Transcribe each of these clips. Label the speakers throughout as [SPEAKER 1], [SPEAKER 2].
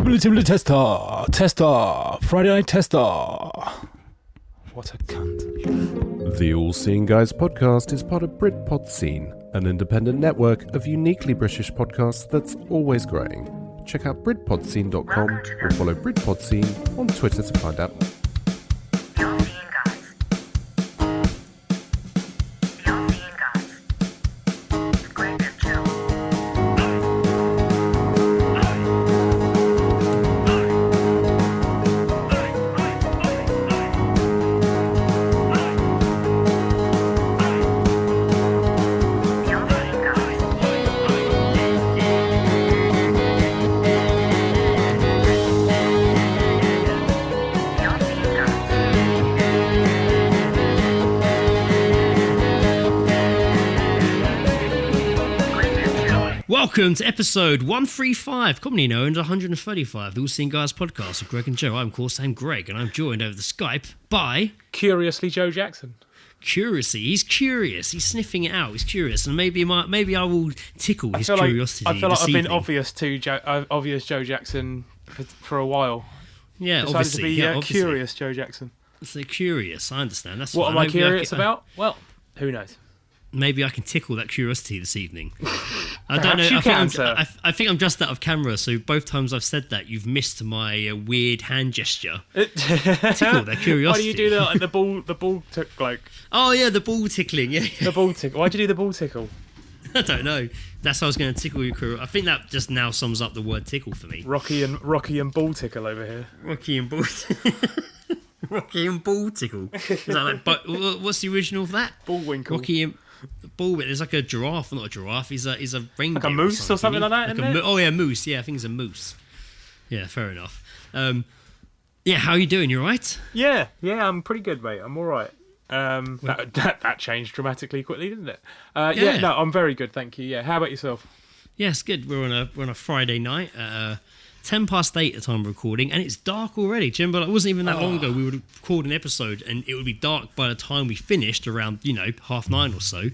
[SPEAKER 1] Timber Tester. Friday Night Tester. What a cunt.
[SPEAKER 2] The All Seeing Guys podcast is part of Britpod Scene, an independent network of uniquely British podcasts that's always growing. Check out BritpodScene.com or follow Britpod Scene on Twitter to find out.
[SPEAKER 3] The All Seeing Guys. The All Seeing Guys. It's great to chill. The All Seeing Guys. The All Seeing Guys. Great to chill.
[SPEAKER 4] Welcome to episode 135, commonly known as 135, the All Seeing Guys podcast with Greg and Joe. I'm, of course, Greg, and I'm joined over the Skype by
[SPEAKER 1] Curiously, Joe Jackson.
[SPEAKER 4] Curiosity. He's curious. He's sniffing it out. He's curious, and maybe I will tickle his curiosity.
[SPEAKER 1] I feel like
[SPEAKER 4] this
[SPEAKER 1] I've been
[SPEAKER 4] evening.
[SPEAKER 1] obvious Joe Jackson for a while.
[SPEAKER 4] Yeah,
[SPEAKER 1] Decided
[SPEAKER 4] obviously.
[SPEAKER 1] to be
[SPEAKER 4] obviously.
[SPEAKER 1] curious Joe Jackson.
[SPEAKER 4] So curious. I understand. That's
[SPEAKER 1] What
[SPEAKER 4] fine.
[SPEAKER 1] am I
[SPEAKER 4] Maybe
[SPEAKER 1] curious
[SPEAKER 4] can-
[SPEAKER 1] about? Well, who knows?
[SPEAKER 4] Maybe I can tickle that curiosity this evening. I
[SPEAKER 1] Perhaps
[SPEAKER 4] don't know.
[SPEAKER 1] you
[SPEAKER 4] I think
[SPEAKER 1] can,
[SPEAKER 4] I'm,
[SPEAKER 1] sir.
[SPEAKER 4] I think I'm just out of camera, so both times I've said that, you've missed my weird hand gesture. Tickle their curiosity.
[SPEAKER 1] Why do you do that? Like the ball took like
[SPEAKER 4] Oh yeah, the ball tickling. Yeah.
[SPEAKER 1] the ball tickle. Why'd you do the ball tickle?
[SPEAKER 4] I don't know. That's how I was going to tickle your career. I think that just now sums up the word tickle for me.
[SPEAKER 1] Rocky and ball tickle over here.
[SPEAKER 4] Rocky and ball. Rocky and ball tickle. Is that like? But what's the original for that?
[SPEAKER 1] Bullwinkle.
[SPEAKER 4] Rocky and ball. There's like a giraffe, not a giraffe. He's a reindeer.
[SPEAKER 1] Like a moose or something like that,
[SPEAKER 4] Like
[SPEAKER 1] isn't it?
[SPEAKER 4] oh yeah, moose. Yeah, I think it's a moose. Yeah, fair enough. Yeah, how are you doing? You all right?
[SPEAKER 1] Yeah, I'm pretty good, mate. I'm all right. That changed dramatically quickly, didn't it?
[SPEAKER 4] Yeah.
[SPEAKER 1] No, I'm very good, thank you. Yeah, how about yourself?
[SPEAKER 4] Yes, good. We're on a Friday night. 10 past 8 at the time of recording, and it's dark already. Do you remember, it wasn't even that long ago we would record an episode and it would be dark by the time we finished, around 9:30 or so.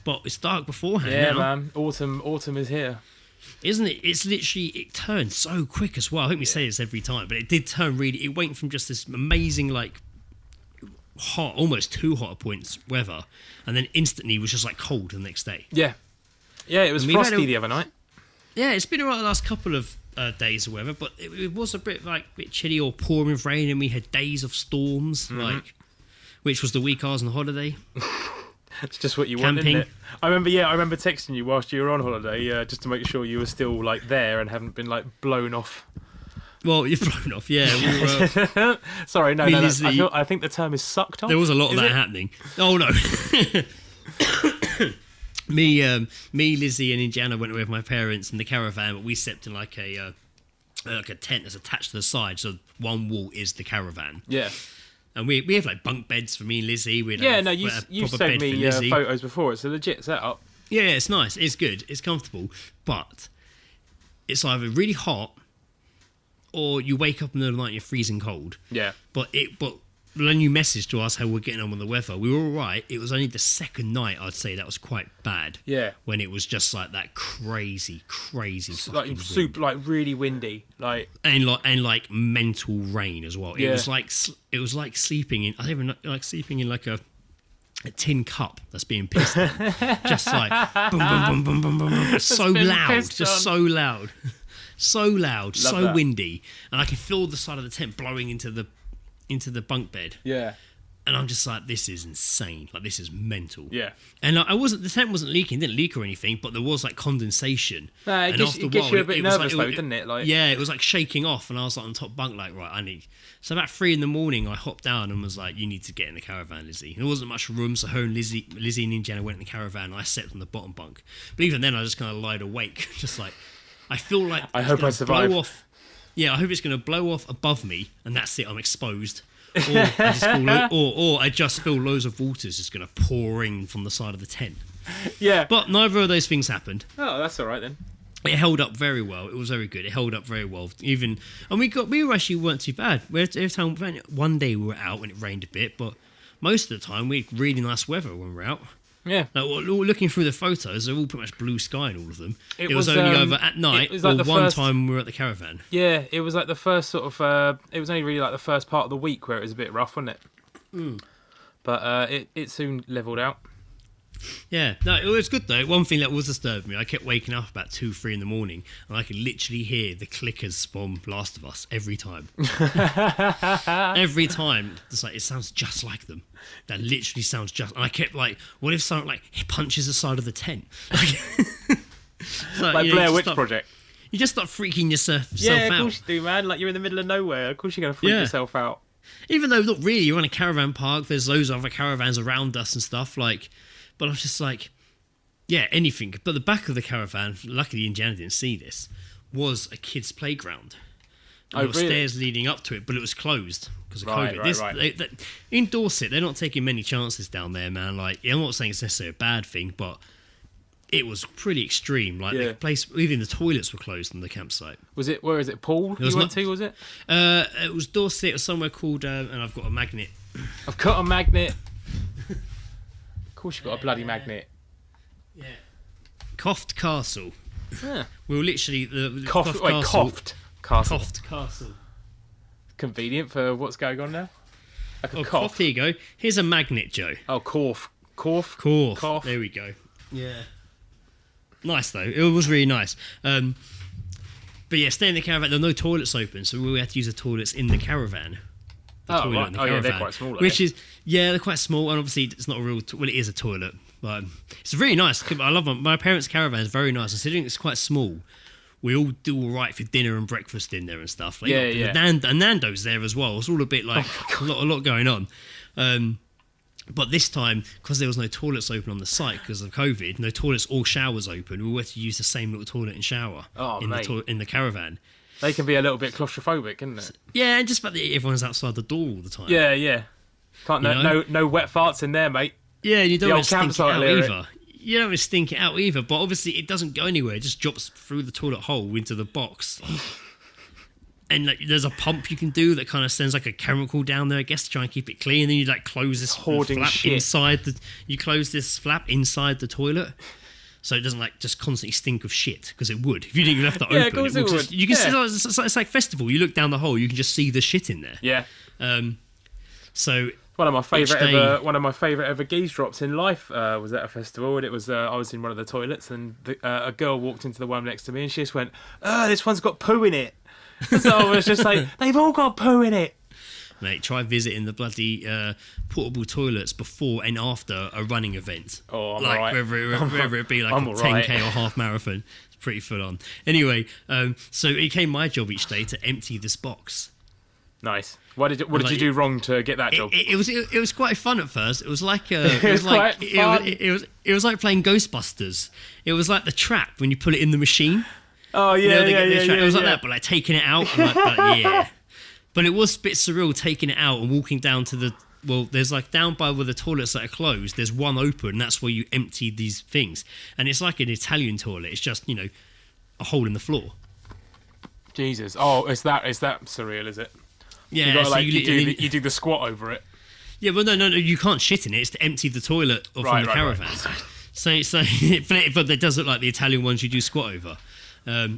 [SPEAKER 4] But it's dark beforehand
[SPEAKER 1] Yeah,
[SPEAKER 4] now,
[SPEAKER 1] man. Autumn is here.
[SPEAKER 4] isn't it? It's literally, it turned so quick as well. I think we say this every time, but it did turn really. It went from just this amazing, like, hot, almost too hot at points weather, and then instantly was just like cold the next day.
[SPEAKER 1] Yeah, it was
[SPEAKER 4] And we've had
[SPEAKER 1] frosty
[SPEAKER 4] a-
[SPEAKER 1] the other night.
[SPEAKER 4] Yeah, it's been alright the last couple of days or whatever, but it was a bit chilly or pouring with rain, and we had days of storms, which was the week I was on holiday.
[SPEAKER 1] It's just what you want,
[SPEAKER 4] Camping.
[SPEAKER 1] isn't it? I remember texting you whilst you were on holiday, just to make sure you were still like there and hadn't been like blown off.
[SPEAKER 4] Well, you've blown off, yeah. We were,
[SPEAKER 1] Sorry, no.
[SPEAKER 4] Lizzie-
[SPEAKER 1] I think the term is sucked off.
[SPEAKER 4] there was a lot of
[SPEAKER 1] Is
[SPEAKER 4] that
[SPEAKER 1] it?
[SPEAKER 4] happening. Oh no. Me, Lizzie, and Indiana went away with my parents in the caravan, but we slept in like a tent that's attached to the side, so one wall is the caravan.
[SPEAKER 1] Yeah.
[SPEAKER 4] And we have like bunk beds for me and Lizzie. We had
[SPEAKER 1] Yeah,
[SPEAKER 4] a-
[SPEAKER 1] no,
[SPEAKER 4] a
[SPEAKER 1] you
[SPEAKER 4] proper
[SPEAKER 1] sent
[SPEAKER 4] bed for
[SPEAKER 1] me
[SPEAKER 4] Lizzie.
[SPEAKER 1] photos before. It's a legit setup.
[SPEAKER 4] Yeah, it's nice. It's good. It's comfortable. But it's either really hot or you wake up in the middle of the night and you're freezing cold.
[SPEAKER 1] Yeah.
[SPEAKER 4] But when you messaged to us how we're getting on with the weather, we were all right. It was only the second night, I'd say, that was quite bad.
[SPEAKER 1] Yeah.
[SPEAKER 4] When it was just like that crazy fucking
[SPEAKER 1] Like
[SPEAKER 4] wind.
[SPEAKER 1] super, like really windy. Like
[SPEAKER 4] And like mental rain as well.
[SPEAKER 1] Yeah.
[SPEAKER 4] It was like sleeping in. I don't even like sleeping in like a tin cup that's being pissed on. Just like boom, boom, boom, boom, boom, boom, boom. So
[SPEAKER 1] been
[SPEAKER 4] loud,
[SPEAKER 1] pissed
[SPEAKER 4] just
[SPEAKER 1] on.
[SPEAKER 4] so loud,
[SPEAKER 1] Love
[SPEAKER 4] so
[SPEAKER 1] that.
[SPEAKER 4] windy, and I can feel the side of the tent blowing into the bunk bed.
[SPEAKER 1] yeah.
[SPEAKER 4] And I'm just like, this is insane. Like, this is mental.
[SPEAKER 1] Yeah.
[SPEAKER 4] And like, the tent wasn't leaking, didn't leak or anything, but there was like condensation.
[SPEAKER 1] No, it
[SPEAKER 4] And
[SPEAKER 1] gets,
[SPEAKER 4] after
[SPEAKER 1] it gets
[SPEAKER 4] while,
[SPEAKER 1] you a bit
[SPEAKER 4] it was
[SPEAKER 1] nervous
[SPEAKER 4] like,
[SPEAKER 1] though, doesn't it? Like
[SPEAKER 4] yeah, it was like shaking off, and I was like on top bunk, like, right, I need. So about 3 a.m, I hopped down and was like, you need to get in the caravan, Lizzie. And there wasn't much room, so her and Lizzie and Indiana went in the caravan, and I slept on the bottom bunk. But even then, I just kind of lied awake, just like, I feel like
[SPEAKER 1] I
[SPEAKER 4] it's
[SPEAKER 1] hope
[SPEAKER 4] gonna
[SPEAKER 1] I survive.
[SPEAKER 4] blow off. Yeah, I hope it's going to blow off above me, and that's it. I'm exposed. Or I just feel loads of water's just going to pour in from the side of the tent.
[SPEAKER 1] Yeah.
[SPEAKER 4] But neither of those things happened.
[SPEAKER 1] Oh, that's all right then.
[SPEAKER 4] It held up very well. It was very good. It held up very well. We weren't too bad. Every time, one day we were out when it rained a bit, but most of the time we had really nice weather when we were out.
[SPEAKER 1] Yeah.
[SPEAKER 4] Like, looking through the photos, they're all pretty much blue sky in all of them.
[SPEAKER 1] It
[SPEAKER 4] It was
[SPEAKER 1] was,
[SPEAKER 4] only over at night,
[SPEAKER 1] it was like
[SPEAKER 4] or
[SPEAKER 1] the
[SPEAKER 4] one
[SPEAKER 1] first-
[SPEAKER 4] time we were at the caravan.
[SPEAKER 1] Yeah, it was like the first sort of. It was only really like the first part of the week where it was a bit rough, wasn't it? But it soon levelled out.
[SPEAKER 4] Yeah, no, it was good though. One thing that was disturbing me, I kept waking up about 2-3 in the morning, and I could literally hear the clickers from Last of Us every time. Every time, it's like it sounds just like them. That literally sounds just. And I kept like, what if someone like punches the side of the tent? So,
[SPEAKER 1] Like
[SPEAKER 4] you know,
[SPEAKER 1] Blair
[SPEAKER 4] you
[SPEAKER 1] Witch
[SPEAKER 4] start-
[SPEAKER 1] Project.
[SPEAKER 4] You just start freaking yourself
[SPEAKER 1] Yeah, of
[SPEAKER 4] out.
[SPEAKER 1] course you do, man. Like you're in the middle of nowhere. Of course you're gonna freak
[SPEAKER 4] Yeah.
[SPEAKER 1] yourself out.
[SPEAKER 4] Even though not really, you're on a caravan park. There's loads of other caravans around us and stuff. Like, but I was just like, yeah, anything. But the back of the caravan, luckily Indiana didn't see this, was a kid's playground. And
[SPEAKER 1] Oh,
[SPEAKER 4] there were
[SPEAKER 1] really?
[SPEAKER 4] stairs leading up to it, but it was closed because of
[SPEAKER 1] Right,
[SPEAKER 4] COVID.
[SPEAKER 1] right.
[SPEAKER 4] In Dorset, they're not taking many chances down there, man. Like, I'm not saying it's necessarily a bad thing, but it was pretty extreme. Like,
[SPEAKER 1] Yeah.
[SPEAKER 4] the place, even the toilets were closed on the campsite.
[SPEAKER 1] Was it? Where is it? Pool
[SPEAKER 4] was
[SPEAKER 1] you went
[SPEAKER 4] not-
[SPEAKER 1] to? Was it?
[SPEAKER 4] It was Dorset, it was somewhere called, and I've got a magnet.
[SPEAKER 1] I've got a magnet. Of course you got a bloody magnet.
[SPEAKER 4] Yeah. Coft Castle.
[SPEAKER 1] Yeah.
[SPEAKER 4] We were literally the
[SPEAKER 1] Coughed.
[SPEAKER 4] Coft
[SPEAKER 1] Wait,
[SPEAKER 4] Castle.
[SPEAKER 1] coughed. Castle.
[SPEAKER 4] Coft Castle.
[SPEAKER 1] Convenient for what's going on now. Like a
[SPEAKER 4] Oh,
[SPEAKER 1] cough.
[SPEAKER 4] Coft, here you go. Here's a magnet, Joe.
[SPEAKER 1] Oh, cough. Cough.
[SPEAKER 4] Cough.
[SPEAKER 1] Cough.
[SPEAKER 4] There we go. Yeah. Nice though. It was really nice. But yeah, staying in the caravan. There were no toilets open, so we had to use the toilets in the caravan. The
[SPEAKER 1] Oh,
[SPEAKER 4] toilet
[SPEAKER 1] right.
[SPEAKER 4] in the
[SPEAKER 1] Oh, yeah, they're
[SPEAKER 4] caravan,
[SPEAKER 1] quite small, aren't
[SPEAKER 4] Which
[SPEAKER 1] they?
[SPEAKER 4] is they're quite small, and obviously it's not a real. Well, it is a toilet, but it's really nice. I love my parents' caravan. Is very nice, considering it's quite small. We all do all right for dinner and breakfast in there and stuff. Like,
[SPEAKER 1] Yeah,
[SPEAKER 4] you know,
[SPEAKER 1] yeah.
[SPEAKER 4] And Nando's there as well. It's all a bit like a lot going on. But this time, because there was no toilets open on the site because of COVID, no toilets or showers open, we had to use the same little toilet and shower
[SPEAKER 1] Oh,
[SPEAKER 4] in
[SPEAKER 1] mate.
[SPEAKER 4] in the caravan.
[SPEAKER 1] They can be a little bit claustrophobic, can't it?
[SPEAKER 4] Yeah, and just the fact that everyone's outside the door all the time.
[SPEAKER 1] Yeah, yeah. Can't
[SPEAKER 4] You know?
[SPEAKER 1] no wet farts in there, mate.
[SPEAKER 4] Yeah, and you don't
[SPEAKER 1] The
[SPEAKER 4] want
[SPEAKER 1] old
[SPEAKER 4] to stink it
[SPEAKER 1] campsite
[SPEAKER 4] out
[SPEAKER 1] lyric.
[SPEAKER 4] either. You don't want to stink it out either, but obviously it doesn't go anywhere. It just drops through the toilet hole into the box. And like, there's a pump you can do that kind of sends like a chemical down there, I guess, to try and keep it clean. And then you like close this
[SPEAKER 1] Hoarding
[SPEAKER 4] flap
[SPEAKER 1] shit.
[SPEAKER 4] inside the. You close this flap inside the toilet, so it doesn't like just constantly stink of shit, because it would if you didn't left it
[SPEAKER 1] Yeah, of
[SPEAKER 4] open.
[SPEAKER 1] course
[SPEAKER 4] would
[SPEAKER 1] it
[SPEAKER 4] just-
[SPEAKER 1] would.
[SPEAKER 4] You can
[SPEAKER 1] Yeah.
[SPEAKER 4] see it's like festival. You look down the hole, you can just see the shit in there.
[SPEAKER 1] Yeah.
[SPEAKER 4] So
[SPEAKER 1] One of my favourite
[SPEAKER 4] Each day-
[SPEAKER 1] ever Geezedrops in life was at a festival, and it was I was in one of the toilets, and a girl walked into the one next to me, and she just went, "Oh, this one's got poo in it." So I was just like, "They've all got poo in it."
[SPEAKER 4] mate, try visiting the bloody portable toilets before and after a running event.
[SPEAKER 1] Oh, I'm
[SPEAKER 4] like
[SPEAKER 1] alright.
[SPEAKER 4] whether it be like
[SPEAKER 1] I'm
[SPEAKER 4] a
[SPEAKER 1] alright.
[SPEAKER 4] 10k or half marathon. It's pretty full on. Anyway, so it became my job each day to empty this box.
[SPEAKER 1] Nice. What did you do wrong to get that job?
[SPEAKER 4] It was quite fun at first. It was like
[SPEAKER 1] It was quite fun.
[SPEAKER 4] it was like playing Ghostbusters. It was like the trap when you put it in the machine.
[SPEAKER 1] Oh
[SPEAKER 4] You
[SPEAKER 1] yeah,
[SPEAKER 4] know, they
[SPEAKER 1] yeah,
[SPEAKER 4] get the
[SPEAKER 1] yeah,
[SPEAKER 4] trap.
[SPEAKER 1] yeah.
[SPEAKER 4] It was like
[SPEAKER 1] yeah.
[SPEAKER 4] that, but like taking it out. And like, yeah. But it was a bit surreal taking it out and walking down to the. Well, there's like down by where the toilets that are closed, there's one open, and that's where you empty these things. And it's like an Italian toilet. It's just, a hole in the floor.
[SPEAKER 1] Jesus. Oh, is that surreal? Is it?
[SPEAKER 4] Yeah,
[SPEAKER 1] You got
[SPEAKER 4] so
[SPEAKER 1] like
[SPEAKER 4] you literally-
[SPEAKER 1] you do the squat over it.
[SPEAKER 4] Yeah, well, no, you can't shit in it. It's to empty the toilet from
[SPEAKER 1] Right,
[SPEAKER 4] the
[SPEAKER 1] right,
[SPEAKER 4] caravan.
[SPEAKER 1] right.
[SPEAKER 4] So, but it does look like the Italian ones you do squat over.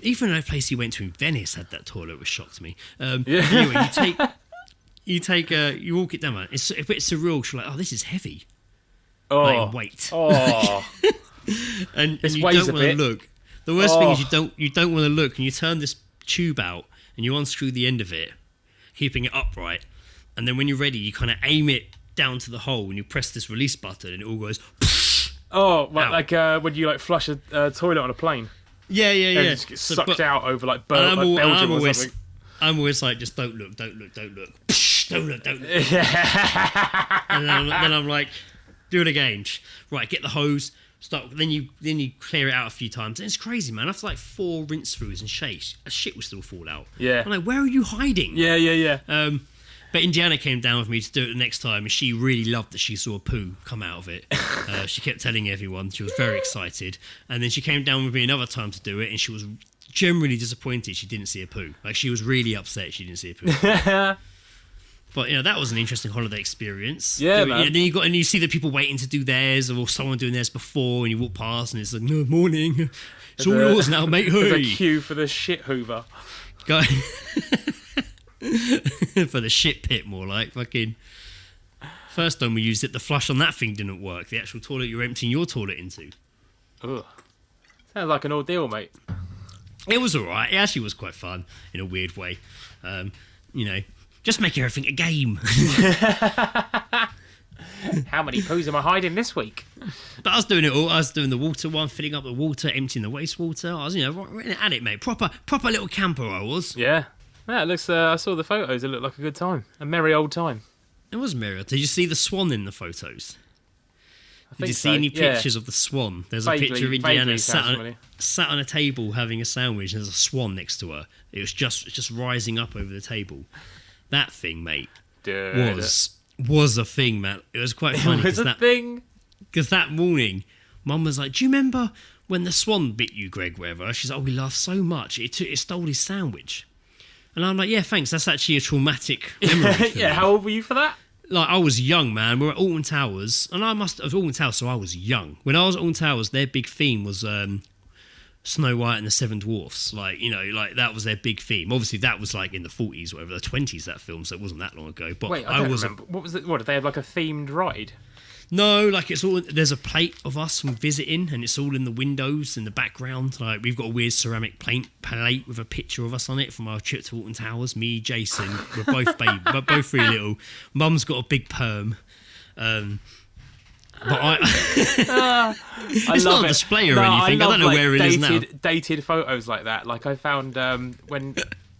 [SPEAKER 4] Even a place you went to in Venice had that toilet, which shocked me. Anyway, you walk it down, man. It's a bit surreal. You're like, oh, this is heavy.
[SPEAKER 1] Oh,
[SPEAKER 4] Like weight.
[SPEAKER 1] oh.
[SPEAKER 4] and
[SPEAKER 1] This
[SPEAKER 4] you
[SPEAKER 1] weighs
[SPEAKER 4] don't
[SPEAKER 1] a
[SPEAKER 4] want to
[SPEAKER 1] bit.
[SPEAKER 4] look. The worst thing is
[SPEAKER 1] Oh.
[SPEAKER 4] you don't want to look, and you turn this tube out and you unscrew the end of it, keeping it upright, and then when you're ready, you kind of aim it down to the hole and you press this release button, and it all goes.
[SPEAKER 1] Oh,
[SPEAKER 4] Out.
[SPEAKER 1] like when you like flush a toilet on a plane,
[SPEAKER 4] Yeah.
[SPEAKER 1] and it just gets sucked
[SPEAKER 4] but-
[SPEAKER 1] out over like,
[SPEAKER 4] and
[SPEAKER 1] Belgium or something.
[SPEAKER 4] I'm always like, just don't look. Don't look. Don't look. And then I'm like, do it again. Right, get the hose. Start. Then you clear it out a few times. And it's crazy, man. After like 4 rinse throughs and shit will still fall out.
[SPEAKER 1] Yeah.
[SPEAKER 4] I'm like, where are you hiding?
[SPEAKER 1] Yeah.
[SPEAKER 4] But Indiana came down with me to do it the next time, and she really loved that she saw a poo come out of it. She kept telling everyone. She was very excited. And then she came down with me another time to do it, and she was generally disappointed she didn't see a poo. Like, she was really upset she didn't see a poo. But that was an interesting holiday experience.
[SPEAKER 1] Yeah,
[SPEAKER 4] man. Then you see the people waiting to do theirs, or someone doing theirs before, and you walk past, and it's like, no, morning, it's all yours now, mate.
[SPEAKER 1] There's
[SPEAKER 4] Hey,
[SPEAKER 1] a queue for the shit hoover.
[SPEAKER 4] go for the shit pit, more like fucking. First time we used it, the flush on that thing didn't work. The actual toilet you're emptying your toilet into.
[SPEAKER 1] Ugh. Sounds like an ordeal, mate.
[SPEAKER 4] It was alright. It actually was quite fun in a weird way. Just making everything a game.
[SPEAKER 1] How many poos am I hiding this week?
[SPEAKER 4] But I was doing it all. I was doing the water one, filling up the water, emptying the wastewater. I was, right at it, mate. Proper little camper I was.
[SPEAKER 1] Yeah. Yeah, it looks. I saw the photos. It looked like a good time. A merry old time.
[SPEAKER 4] It was merry. Did you see the swan in the photos? Did you see
[SPEAKER 1] so,
[SPEAKER 4] any
[SPEAKER 1] yeah.
[SPEAKER 4] pictures of the swan? There's
[SPEAKER 1] Vaguely-
[SPEAKER 4] a picture of
[SPEAKER 1] vaguely
[SPEAKER 4] Indiana
[SPEAKER 1] sounds familiar.
[SPEAKER 4] sat on a table having a sandwich, and there's a swan next to her. It was just rising up over the table. That thing, mate,
[SPEAKER 1] Dude.
[SPEAKER 4] was a thing, man. It was quite funny.
[SPEAKER 1] It was a thing.
[SPEAKER 4] Because that morning, Mum was like, "Do you remember when the swan bit you, Greg? Whatever." She's like, "Oh, we laughed so much. It stole his sandwich." And I'm like, "Yeah, thanks. That's actually a traumatic memory." For
[SPEAKER 1] Yeah,
[SPEAKER 4] me.
[SPEAKER 1] how old were you for that?
[SPEAKER 4] Like, I was young, man. We were at Alton Towers, and I must have Alton Towers, so I was young. When I was at Alton Towers, their big theme was Snow White and the Seven Dwarfs. Like that was their big theme. Obviously, that was like in the 40s, whatever, the 20s, that film, so it wasn't that long ago. But
[SPEAKER 1] Wait, I don't remember. What was it? What, did they have like a themed ride?
[SPEAKER 4] No, like it's all. There's a plate of us from visiting, and it's all in the windows in the background. Like we've got a weird ceramic plate with a picture of us on it from our trip to Alton Towers. Me, Jason, we're both we're both really little. Mum's got a big perm. But it's
[SPEAKER 1] love
[SPEAKER 4] not a
[SPEAKER 1] it.
[SPEAKER 4] display or
[SPEAKER 1] No,
[SPEAKER 4] anything. I
[SPEAKER 1] love,
[SPEAKER 4] don't know
[SPEAKER 1] like,
[SPEAKER 4] where it is now.
[SPEAKER 1] Dated photos like that. Like I found when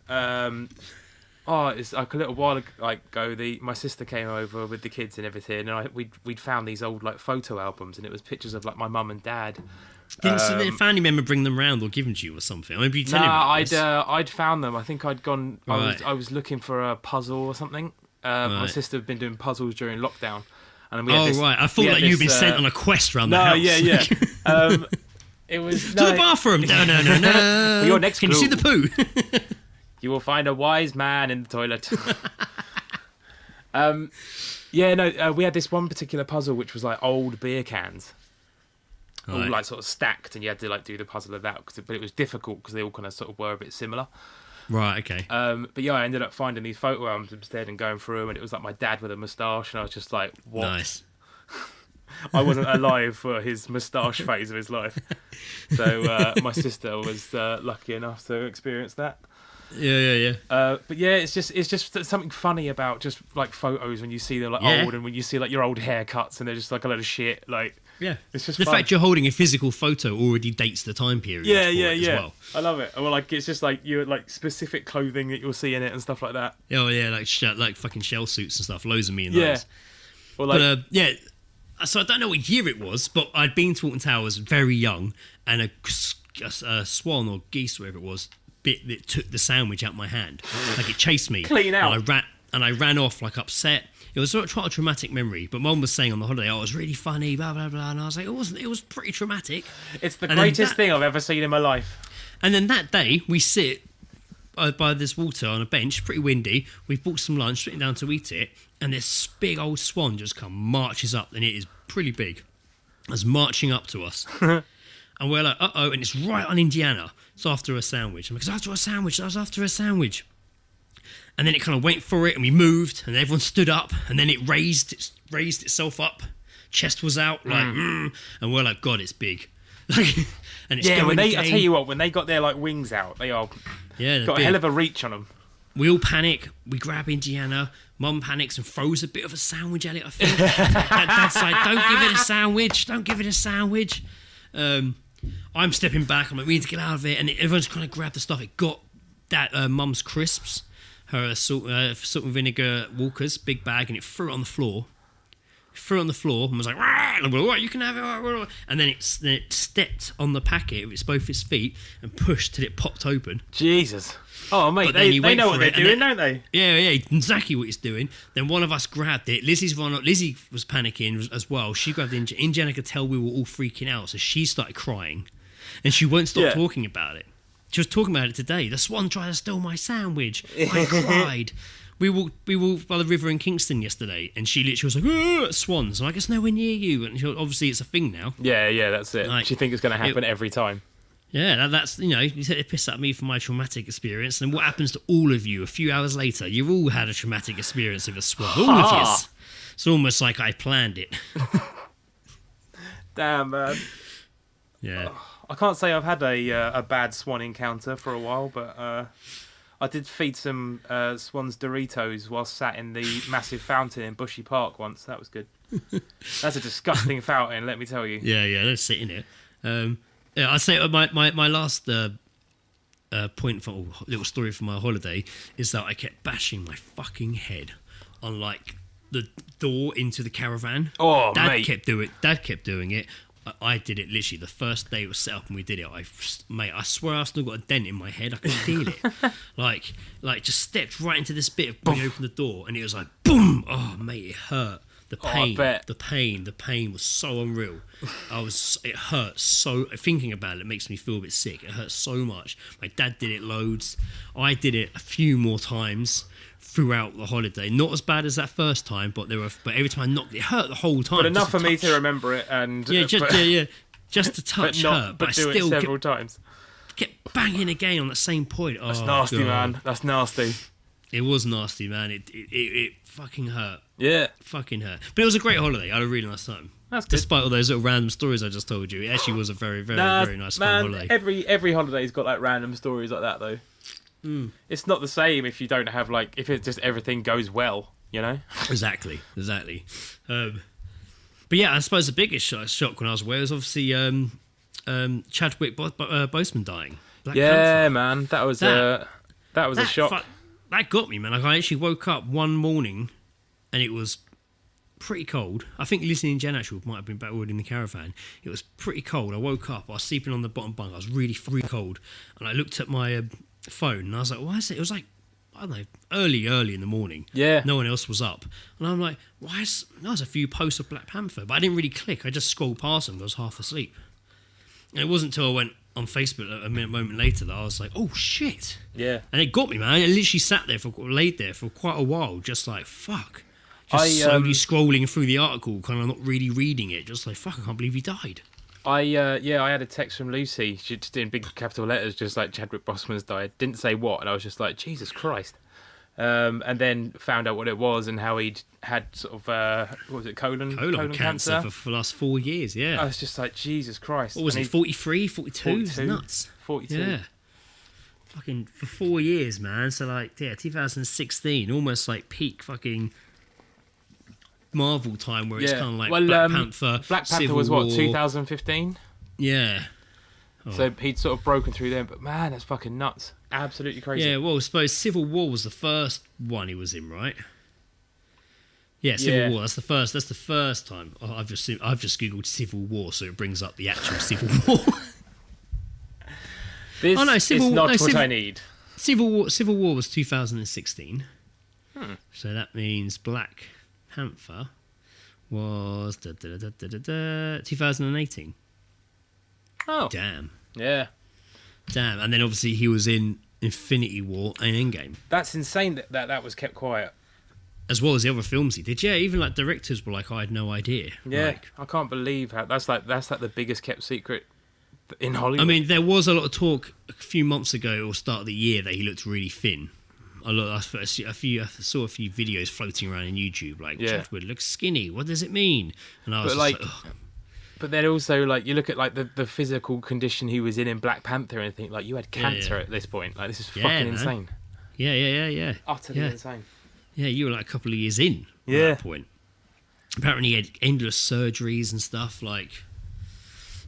[SPEAKER 1] it's like a little while ago. My sister came over with the kids and everything, and we'd found these old like photo albums, and it was pictures of like my mum and dad.
[SPEAKER 4] Didn't a family member bring them round or give them to you or something? I remember you telling me about this.
[SPEAKER 1] I'd found them. I think I'd gone.
[SPEAKER 4] Right.
[SPEAKER 1] I was looking for a puzzle or something. My
[SPEAKER 4] Right.
[SPEAKER 1] sister had been doing puzzles during lockdown, and we had this,
[SPEAKER 4] right. I thought
[SPEAKER 1] we had
[SPEAKER 4] that you'd
[SPEAKER 1] this,
[SPEAKER 4] been sent on a quest around the
[SPEAKER 1] No,
[SPEAKER 4] house.
[SPEAKER 1] yeah. It was
[SPEAKER 4] To the bathroom. No.
[SPEAKER 1] For your next
[SPEAKER 4] Can you see the
[SPEAKER 1] clue.
[SPEAKER 4] poo?
[SPEAKER 1] You will find a wise man in the toilet. We had this one particular puzzle which was like old beer cans, all
[SPEAKER 4] Right.
[SPEAKER 1] like sort of stacked, and you had to like do the puzzle of that. But it was difficult because they all kind of sort of were a bit similar.
[SPEAKER 4] Right, okay.
[SPEAKER 1] But yeah, I ended up finding these photo albums instead and going through them, and it was like my dad with a moustache, and I was just like, what?
[SPEAKER 4] Nice.
[SPEAKER 1] I wasn't alive for his moustache phase of his life. So my sister was lucky enough to experience that.
[SPEAKER 4] Yeah.
[SPEAKER 1] But yeah, it's just something funny about just like photos when you see them like
[SPEAKER 4] Yeah.
[SPEAKER 1] old, and when you see like your old haircuts and they're just like a load of shit. Like
[SPEAKER 4] Yeah.
[SPEAKER 1] it's just
[SPEAKER 4] The
[SPEAKER 1] fun.
[SPEAKER 4] fact you're holding a physical photo already dates the time period.
[SPEAKER 1] Yeah.
[SPEAKER 4] for it as well.
[SPEAKER 1] I love it. Well, like it's just like you like specific clothing that you'll see in it and stuff like that.
[SPEAKER 4] Oh, yeah, like fucking shell suits and stuff. Loads of me in
[SPEAKER 1] Yeah.
[SPEAKER 4] those.
[SPEAKER 1] Or like
[SPEAKER 4] But yeah, so I don't know what year it was, but I'd been to Alton Towers very young, and a swan or geese, whatever it was, bit that took the sandwich out my hand. Like it chased me.
[SPEAKER 1] Clean out.
[SPEAKER 4] And I ran off like upset. It was quite a traumatic memory. But Mum was saying on the holiday, "Oh, it was really funny, blah blah blah," and I was like, "It wasn't. It was pretty traumatic."
[SPEAKER 1] it's the
[SPEAKER 4] and then
[SPEAKER 1] greatest
[SPEAKER 4] that-
[SPEAKER 1] thing I've ever seen in my life.
[SPEAKER 4] And then that day, we sit by this water on a bench, pretty windy. We've bought some lunch, sitting down to eat it, and this big old swan just marches up, and it is pretty big. It's marching up to us. And we're like, uh-oh, and it's right on Indiana. It's after a sandwich. I'm like, I was after a sandwich. And then it kind of went for it, and we moved, and everyone stood up, and then it raised itself up. Chest was out, like, and we're like, God, it's big. And it's
[SPEAKER 1] Yeah,
[SPEAKER 4] going
[SPEAKER 1] I
[SPEAKER 4] again.
[SPEAKER 1] tell you what, when they got their like wings out, they are
[SPEAKER 4] Yeah, they're
[SPEAKER 1] got a
[SPEAKER 4] big.
[SPEAKER 1] hell of a reach on them.
[SPEAKER 4] We all panic. We grab Indiana. Mum panics and throws a bit of a sandwich at it, I think. Dad's like, don't give it a sandwich. Don't give it a sandwich. I'm stepping back. I'm like, we need to get out of it. And everyone's kind of grabbed the stuff. It got that Mum's crisps, her salt and vinegar Walkers, big bag, and it threw it on the floor. And was like, "Rah!" And I'm like, "What? You can have it." And then it stepped on the packet with both its feet and pushed till it popped open.
[SPEAKER 1] Jesus. Oh mate,
[SPEAKER 4] But then
[SPEAKER 1] they
[SPEAKER 4] you wait
[SPEAKER 1] know
[SPEAKER 4] for
[SPEAKER 1] what they're
[SPEAKER 4] it, and
[SPEAKER 1] doing,
[SPEAKER 4] then-
[SPEAKER 1] don't they?
[SPEAKER 4] Yeah, exactly what it's doing. Then one of us grabbed it. Lizzie was panicking as well. She grabbed Indiana could tell we were all freaking out, so she started crying. And she won't stop
[SPEAKER 1] Yeah.
[SPEAKER 4] talking about it. She was talking about it today. The swan tried to steal my sandwich. I cried. We walked by the river in Kingston yesterday, and she literally was like, swans. I'm like, it's nowhere near you. And obviously it's a thing now.
[SPEAKER 1] Yeah, that's it.
[SPEAKER 4] Like,
[SPEAKER 1] She thinks it's going to happen every time.
[SPEAKER 4] Yeah, that's, you take the piss at me for my traumatic experience. And what happens to all of you a few hours later? You've all had a traumatic experience with a swan. All of you. It's almost like I planned it.
[SPEAKER 1] Damn, man.
[SPEAKER 4] Yeah.
[SPEAKER 1] I can't say I've had a bad swan encounter for a while, but I did feed some swans Doritos while sat in the massive fountain in Bushy Park once. That was good. That's a disgusting fountain, let me tell you.
[SPEAKER 4] Yeah, let's sit in it. Yeah, I'd say my last point for little story from my holiday is that I kept bashing my fucking head on like the door into the caravan.
[SPEAKER 1] Oh,
[SPEAKER 4] Dad
[SPEAKER 1] mate.
[SPEAKER 4] Dad kept doing it. I did it literally the first day it was set up and we did it. I swear I still got a dent in my head. I could feel it. like just stepped right into this bit when we opened the door and it was like boom. Oh mate, it hurt. The pain was so unreal. It hurt so. Thinking about it makes me feel a bit sick. It hurt so much. My dad did it loads. I did it a few more times throughout the holiday. Not as bad as that first time, but every time I knocked, it hurt the whole time.
[SPEAKER 1] But enough for me to remember it, and
[SPEAKER 4] just to touch hurt. But I
[SPEAKER 1] do
[SPEAKER 4] still
[SPEAKER 1] it several times.
[SPEAKER 4] Kept banging again on the same point.
[SPEAKER 1] That's nasty,
[SPEAKER 4] God.
[SPEAKER 1] man. That's nasty.
[SPEAKER 4] It was nasty, man. It fucking hurt.
[SPEAKER 1] Yeah.
[SPEAKER 4] Fucking hurt. But it was a great holiday. I had a really nice time.
[SPEAKER 1] That's good.
[SPEAKER 4] Despite all those little random stories I just told you, it actually was a very, very, very nice fun holiday.
[SPEAKER 1] Every holiday's got like random stories like that though. It's not the same if you don't have if it just everything goes well, you know?
[SPEAKER 4] Exactly. But yeah, I suppose the biggest shock when I was away was obviously Chadwick Boseman dying. Black Panther.
[SPEAKER 1] Man, that was a shock.
[SPEAKER 4] That got me, man. I actually woke up one morning and it was pretty cold. I think Lizzie and Jen actually might have been back in the caravan. It was pretty cold. I woke up, I was sleeping on the bottom bunk. I was really cold. And I looked at my phone and I was like, why is it? It was like, I don't know, early in the morning.
[SPEAKER 1] Yeah.
[SPEAKER 4] No one else was up. And I'm like, there's a few posts of Black Panther. But I didn't really click. I just scrolled past them. I was half asleep. And it wasn't until I went on Facebook a moment later that I was like, oh shit.
[SPEAKER 1] Yeah.
[SPEAKER 4] And it got me, man. I literally laid there for quite a while, just like, fuck. Just slowly scrolling through the article, kind of not really reading it, just like, fuck, I can't believe he died.
[SPEAKER 1] I had a text from Lucy. She just in big capital letters, just like Chadwick Boseman's died. Didn't say what, and I was just like, Jesus Christ. And then found out what it was and how he'd had sort of what was it, colon cancer
[SPEAKER 4] for the last 4 years. Yeah,
[SPEAKER 1] I was just like, Jesus Christ.
[SPEAKER 4] What was he? 43, 42? It's nuts.
[SPEAKER 1] 42.
[SPEAKER 4] Yeah. Fucking for 4 years, man. So 2016, almost like peak fucking Marvel time, where it's kind of like Black Panther.
[SPEAKER 1] Black Panther
[SPEAKER 4] Civil
[SPEAKER 1] was what,
[SPEAKER 4] War.
[SPEAKER 1] 2015?
[SPEAKER 4] Yeah. Oh.
[SPEAKER 1] So he'd sort of broken through then, but man, that's fucking nuts. Absolutely crazy.
[SPEAKER 4] Yeah, well, I suppose Civil War was the first one he was in, right? Yeah, Civil War. That's the first time. Oh, I've just googled Civil War, so it brings up the actual Civil War.
[SPEAKER 1] This is not what I need.
[SPEAKER 4] Civil War was 2016. So that means Black Panther was 2018.
[SPEAKER 1] Oh.
[SPEAKER 4] Damn.
[SPEAKER 1] Yeah.
[SPEAKER 4] Damn. And then obviously he was in Infinity War and Endgame.
[SPEAKER 1] That's insane that was kept quiet.
[SPEAKER 4] As well as the other films he did. Yeah, even like directors were like, I had no idea.
[SPEAKER 1] Yeah, I can't believe how that's like the biggest kept secret in Hollywood.
[SPEAKER 4] I mean, there was a lot of talk a few months ago or start of the year that he looked really thin. I saw a few videos floating around on YouTube like, Chadwick looks skinny. What does it mean? And I was
[SPEAKER 1] But then also, like, you look at like the physical condition he was in Black Panther and think like, you had cancer at this point. Like, this is fucking insane.
[SPEAKER 4] Yeah.
[SPEAKER 1] Utterly insane.
[SPEAKER 4] Yeah, you were like a couple of years in at that point. Apparently he had endless surgeries and stuff, like...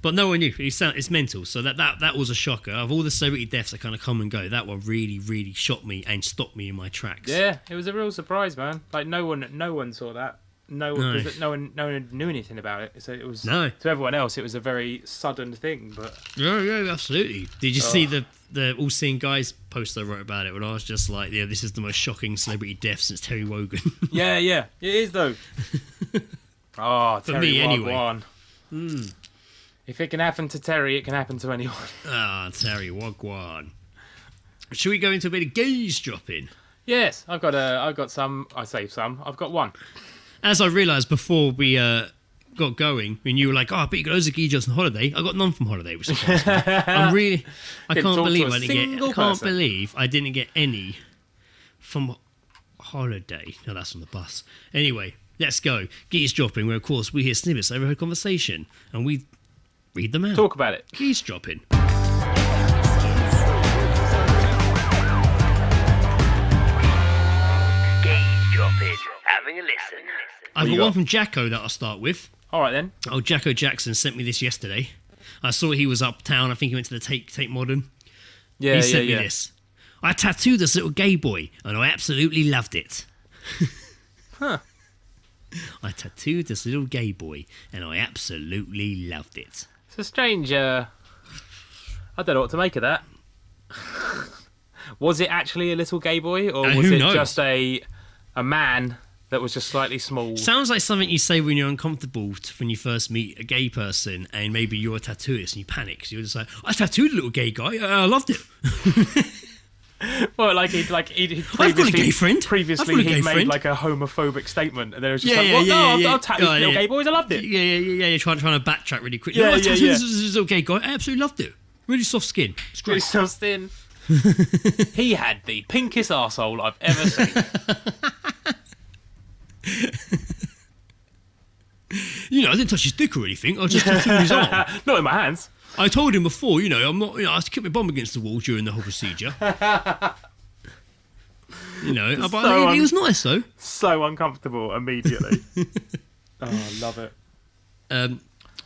[SPEAKER 4] But no one knew. It's mental. So that was a shocker. Of all the celebrity deaths that kind of come and go, that one really, really shocked me and stopped me in my tracks.
[SPEAKER 1] Yeah, it was a real surprise, man. Like, no one saw that. No one knew anything about it. So it was to everyone else, it was a very sudden thing. But
[SPEAKER 4] yeah, absolutely. Did you see the All Seeing Guys post I wrote about it? When I was just like, yeah, this is the most shocking celebrity death since Terry Wogan.
[SPEAKER 1] yeah, it is though. Oh,
[SPEAKER 4] for
[SPEAKER 1] Terry
[SPEAKER 4] me anyway.
[SPEAKER 1] Wagwan. If it can happen to Terry, it can happen to anyone.
[SPEAKER 4] Terry Wagwan. Should we go into a bit of gaze dropping?
[SPEAKER 1] Yes, I've got some. I say some. I've got one.
[SPEAKER 4] As I realised before we got going, when you were like, "Oh, I bet you got loads of geezedrops on holiday." I got none from holiday, which is I
[SPEAKER 1] Didn't
[SPEAKER 4] can't
[SPEAKER 1] talk to
[SPEAKER 4] believe
[SPEAKER 1] a
[SPEAKER 4] I didn't get.
[SPEAKER 1] single
[SPEAKER 4] I can't
[SPEAKER 1] person.
[SPEAKER 4] believe I didn't get any from holiday. No, that's on the bus. Anyway, let's go. Geezedropping, where of course we hear snippets over a conversation and we read them out.
[SPEAKER 1] Talk about it.
[SPEAKER 4] Geezedropping.
[SPEAKER 3] Geezedropping. Having a listen.
[SPEAKER 4] I've
[SPEAKER 1] you
[SPEAKER 4] got one
[SPEAKER 1] got?
[SPEAKER 4] from Jacko that I'll start with.
[SPEAKER 1] All right then.
[SPEAKER 4] Oh, Jacko Jackson sent me this yesterday. I saw he was uptown. I think he went to the Tate Modern.
[SPEAKER 1] Yeah,
[SPEAKER 4] He sent
[SPEAKER 1] yeah.
[SPEAKER 4] me this. I tattooed this little gay boy, and I absolutely loved it.
[SPEAKER 1] Huh.
[SPEAKER 4] I tattooed this little gay boy, and I absolutely loved it.
[SPEAKER 1] It's a strange. I don't know what to make of that. Was it actually a little gay boy, or was
[SPEAKER 4] who
[SPEAKER 1] it
[SPEAKER 4] knows?
[SPEAKER 1] just a man that was just slightly small?
[SPEAKER 4] Sounds like something you say when you're uncomfortable when you first meet a gay person, and maybe you're a tattooist and you panic. 'Cause you're just like, I tattooed a little gay guy. I loved it.
[SPEAKER 1] Well, he'd
[SPEAKER 4] I've got a gay friend.
[SPEAKER 1] Previously,
[SPEAKER 4] I've got a
[SPEAKER 1] he
[SPEAKER 4] gay
[SPEAKER 1] made
[SPEAKER 4] friend.
[SPEAKER 1] like a homophobic statement, and then it was just
[SPEAKER 4] Yeah,
[SPEAKER 1] like,
[SPEAKER 4] yeah,
[SPEAKER 1] "What?
[SPEAKER 4] yeah,
[SPEAKER 1] No,
[SPEAKER 4] yeah,
[SPEAKER 1] I'll tattoo
[SPEAKER 4] yeah.
[SPEAKER 1] little
[SPEAKER 4] Yeah.
[SPEAKER 1] gay boys. I loved it."
[SPEAKER 4] Yeah. You're trying to backtrack really quickly.
[SPEAKER 1] Yeah,
[SPEAKER 4] I
[SPEAKER 1] yeah,
[SPEAKER 4] tattooed
[SPEAKER 1] yeah.
[SPEAKER 4] this little gay guy. I absolutely loved it. Really soft skin. It's
[SPEAKER 1] Really
[SPEAKER 4] great.
[SPEAKER 1] sounds thin. He had the pinkest arsehole I've ever seen.
[SPEAKER 4] You know, I didn't touch his dick or anything. I just tattooed his arm.
[SPEAKER 1] Not in my hands.
[SPEAKER 4] I told him before, I'm not. I kept my bum against the wall during the whole procedure. But
[SPEAKER 1] So
[SPEAKER 4] he was nice though.
[SPEAKER 1] So uncomfortable immediately. Oh, I love it.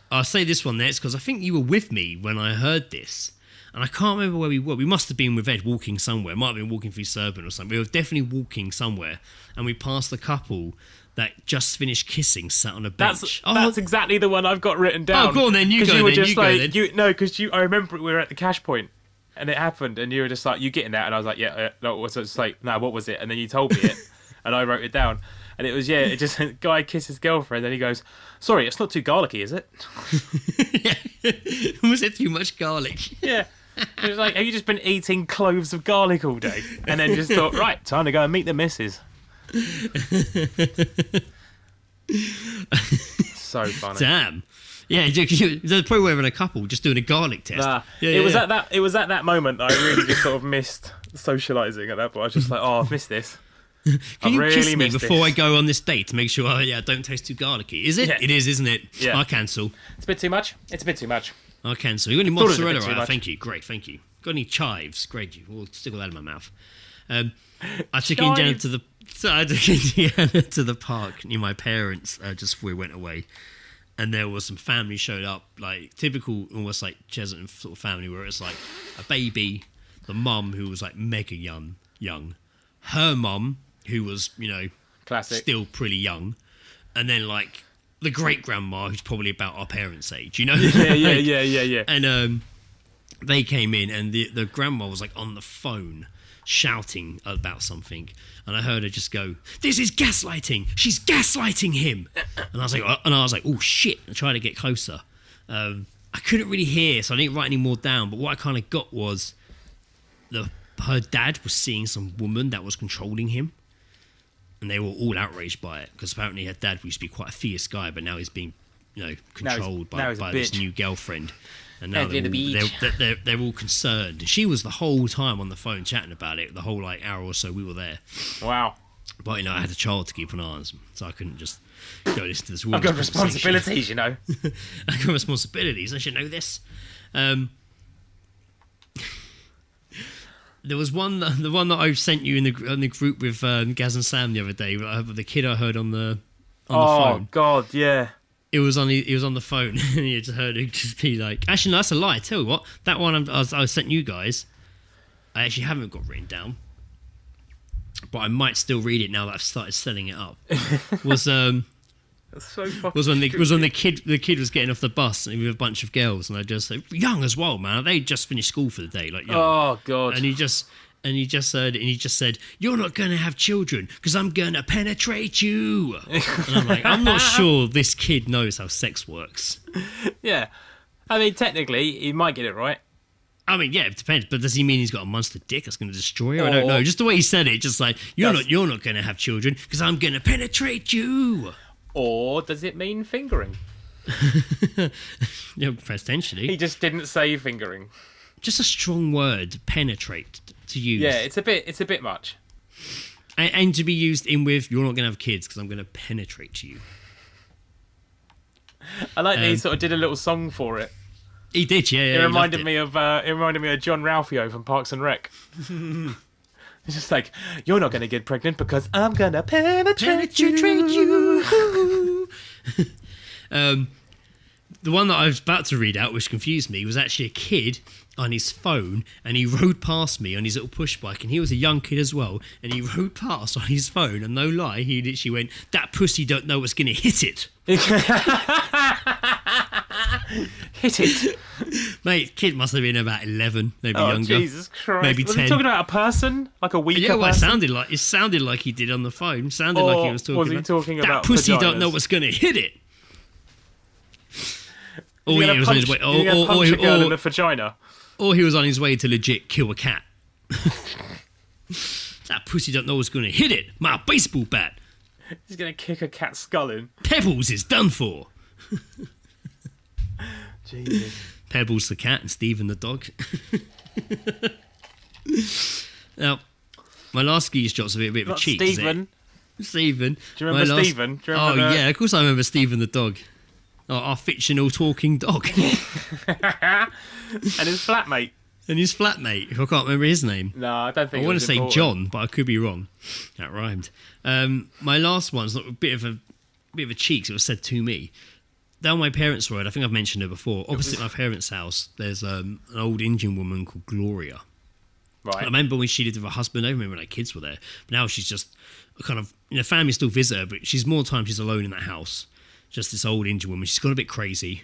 [SPEAKER 4] I'll say this one next because I think you were with me when I heard this, and I can't remember where we were. We must have been with Ed walking somewhere. Might have been walking through Serpent or something. We were definitely walking somewhere, and we passed a couple that just finished kissing, sat on a bench.
[SPEAKER 1] That's exactly the one I've got written down.
[SPEAKER 4] Oh, go on then, you
[SPEAKER 1] 'Cause
[SPEAKER 4] go
[SPEAKER 1] you were
[SPEAKER 4] then,
[SPEAKER 1] just
[SPEAKER 4] you go
[SPEAKER 1] like,
[SPEAKER 4] then.
[SPEAKER 1] No, because I remember we were at the cash point, and it happened, and you were just like, "You getting that?" And I was like, "Yeah." No, so it's like, "No, what was it?" And then you told me it, and I wrote it down, and it was it just a guy kissed his girlfriend, and he goes, "Sorry, it's not too garlicky, is it?"
[SPEAKER 4] Was it too much garlic?
[SPEAKER 1] Yeah. It was like, have you just been eating cloves of garlic all day? And then just thought, right, time to go and meet the missus. So funny.
[SPEAKER 4] Damn. Yeah, they're probably having a couple just doing a garlic test.
[SPEAKER 1] Nah,
[SPEAKER 4] Yeah,
[SPEAKER 1] it was
[SPEAKER 4] yeah.
[SPEAKER 1] at that moment that I really just sort of missed socialising at that point. I was just like, oh, I've missed this.
[SPEAKER 4] Can you
[SPEAKER 1] really
[SPEAKER 4] kiss me
[SPEAKER 1] missed
[SPEAKER 4] before I
[SPEAKER 1] this.
[SPEAKER 4] go on this date to make sure I don't taste too garlicky? Is it?
[SPEAKER 1] Yeah.
[SPEAKER 4] It is, isn't it?
[SPEAKER 1] Yeah.
[SPEAKER 4] I'll cancel.
[SPEAKER 1] It's a bit too much. It's a bit too much.
[SPEAKER 4] I'll cancel. You got any
[SPEAKER 1] Thought it was a bit
[SPEAKER 4] mozzarella?
[SPEAKER 1] too much.
[SPEAKER 4] Thank you. Great, thank you. Got any chives? Great, we'll stick all that in my mouth. I took Indiana
[SPEAKER 1] Chives.
[SPEAKER 4] to the park near my parents just before we went away. And there was some family showed up, like typical, almost like Chesterton sort of family, where it's like a baby, the mum who was like mega young, her mum who was
[SPEAKER 1] Classic.
[SPEAKER 4] still pretty young, and then like the great grandma who's probably about our parents' age,
[SPEAKER 1] Yeah.
[SPEAKER 4] And they came in, and the grandma was like on the phone shouting about something, and I heard her just go, "This is gaslighting. She's gaslighting him." And I was like, "Oh shit!" I tried to get closer. I couldn't really hear, so I didn't write any more down. But what I kind of got was her dad was seeing some woman that was controlling him, and they were all outraged by it because apparently her dad used to be quite a fierce guy, but now he's being controlled
[SPEAKER 1] now he's a
[SPEAKER 4] by this
[SPEAKER 1] bitch.
[SPEAKER 4] new girlfriend. And now
[SPEAKER 1] Head to the
[SPEAKER 4] they're all concerned. She was the whole time on the phone chatting about it, the whole hour or so we were there.
[SPEAKER 1] Wow.
[SPEAKER 4] But I had a child to keep an eye on, so I couldn't just go listen to this woman's
[SPEAKER 1] I've got
[SPEAKER 4] conversation.
[SPEAKER 1] responsibilities,
[SPEAKER 4] I've got responsibilities. I should know this. There was the one that I sent you in the group with Gaz and Sam the other day. The kid I heard on the phone.
[SPEAKER 1] Oh God, yeah.
[SPEAKER 4] It was on the phone, and you just heard it just be like, actually, no, that's a lie. Tell you what, that one I sent you guys, I actually haven't got written down, but I might still read it now that I've started selling it up. Was
[SPEAKER 1] That's so fucking
[SPEAKER 4] was when the kid was getting off the bus with a bunch of girls, and I just said, young as well, man. They just finished school for the day, like young.
[SPEAKER 1] Oh God.
[SPEAKER 4] And he just said, "You're not going to have children because I'm going to penetrate you." And I'm like, I'm not sure this kid knows how sex works.
[SPEAKER 1] Yeah. I mean, technically, he might get it right.
[SPEAKER 4] I mean, yeah, it depends. But does he mean he's got a monster dick that's going to destroy her? I don't know. Just the way he said it, just like you're not going to have children because I'm going to penetrate you.
[SPEAKER 1] Or does it mean fingering?
[SPEAKER 4] Yeah, potentially.
[SPEAKER 1] He just didn't say fingering.
[SPEAKER 4] Just a strong word, penetrate, to use.
[SPEAKER 1] Yeah, it's a bit much.
[SPEAKER 4] And to be used in with you're not going to have kids because I'm going to penetrate you.
[SPEAKER 1] I like that he sort of did a little song for it.
[SPEAKER 4] He did, yeah.
[SPEAKER 1] It reminded me of John Ralphio from Parks and Rec. It's just like, you're not going to get pregnant because I'm going to penetrate you.
[SPEAKER 4] The one that I was about to read out, which confused me, was actually a kid on his phone, and he rode past me on his little push bike, and he was a young kid as well, and he rode past on his phone, and no lie, he literally went, that pussy don't know what's going to hit it.
[SPEAKER 1] Hit it.
[SPEAKER 4] Mate, kid must have been about 11, maybe younger.
[SPEAKER 1] Jesus Christ.
[SPEAKER 4] Maybe
[SPEAKER 1] was
[SPEAKER 4] 10.
[SPEAKER 1] he talking about a person? Like a weaker
[SPEAKER 4] well,
[SPEAKER 1] person?
[SPEAKER 4] it sounded like he did on the phone. Sounded like he was talking
[SPEAKER 1] was he talking about
[SPEAKER 4] that pussy
[SPEAKER 1] vaginas?
[SPEAKER 4] don't know what's going to hit it.
[SPEAKER 1] Or he was on his way. Punch a girl in the vagina.
[SPEAKER 4] Or he was on his way to legit kill a cat. That pussy don't know what's going to hit it. My baseball bat.
[SPEAKER 1] He's going to kick a cat's skull in.
[SPEAKER 4] Pebbles is done for.
[SPEAKER 1] Jesus.
[SPEAKER 4] Pebbles the cat and Stephen the dog. Now, my last Geezedrops a bit of a cheat.
[SPEAKER 1] Stephen.
[SPEAKER 4] Stephen.
[SPEAKER 1] Do you remember Stephen?
[SPEAKER 4] Yeah, of course I remember Stephen the dog. Our fictional talking dog.
[SPEAKER 1] And his flatmate.
[SPEAKER 4] And his flatmate, who I can't remember his name.
[SPEAKER 1] No, I don't think
[SPEAKER 4] I want to say
[SPEAKER 1] important.
[SPEAKER 4] John, but I could be wrong. That rhymed. My last one's not a bit of a cheek, 'cause it was said to me. Down my parents' road, I think I've mentioned her before, opposite my parents' house, there's an old Indian woman called Gloria.
[SPEAKER 1] Right.
[SPEAKER 4] I remember when she lived with her husband. I don't remember when her kids were there. But now she's just kind of, family still visit her, but she's more time she's alone in that house. Just this old Indian woman. She's got a bit crazy.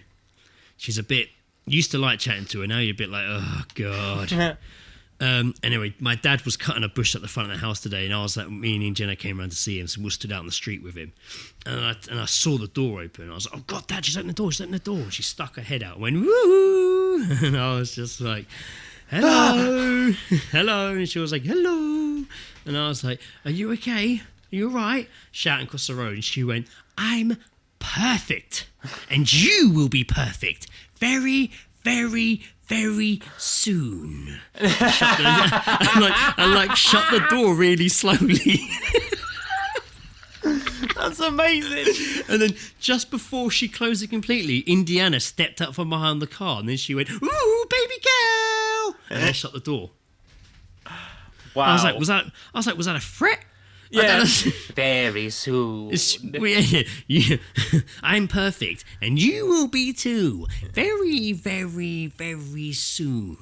[SPEAKER 4] She's a bit, used to like chatting to her. Now you're a bit like, oh, God. Anyway, my dad was cutting a bush at the front of the house today, and I was like, me and Jenna came around to see him, so we stood out on the street with him. And I saw the door open. I was like, oh, God, Dad, she's opened the door. She's opened the door. She stuck her head out and went, woo! And I was just like, hello. Hello. And she was like, hello. And I was like, are you okay? Are you all right? Shouting across the road. And she went, I'm perfect. And you will be perfect very, very, very soon. Shut the door really slowly.
[SPEAKER 1] That's amazing.
[SPEAKER 4] And then just before she closed it completely, Indiana stepped up from behind the car, and then she went, ooh, baby girl, and then shut the door.
[SPEAKER 1] Wow.
[SPEAKER 4] I was like, was that a threat?
[SPEAKER 1] Yeah. Very soon.
[SPEAKER 4] I'm perfect, and you will be too. Very, very, very soon.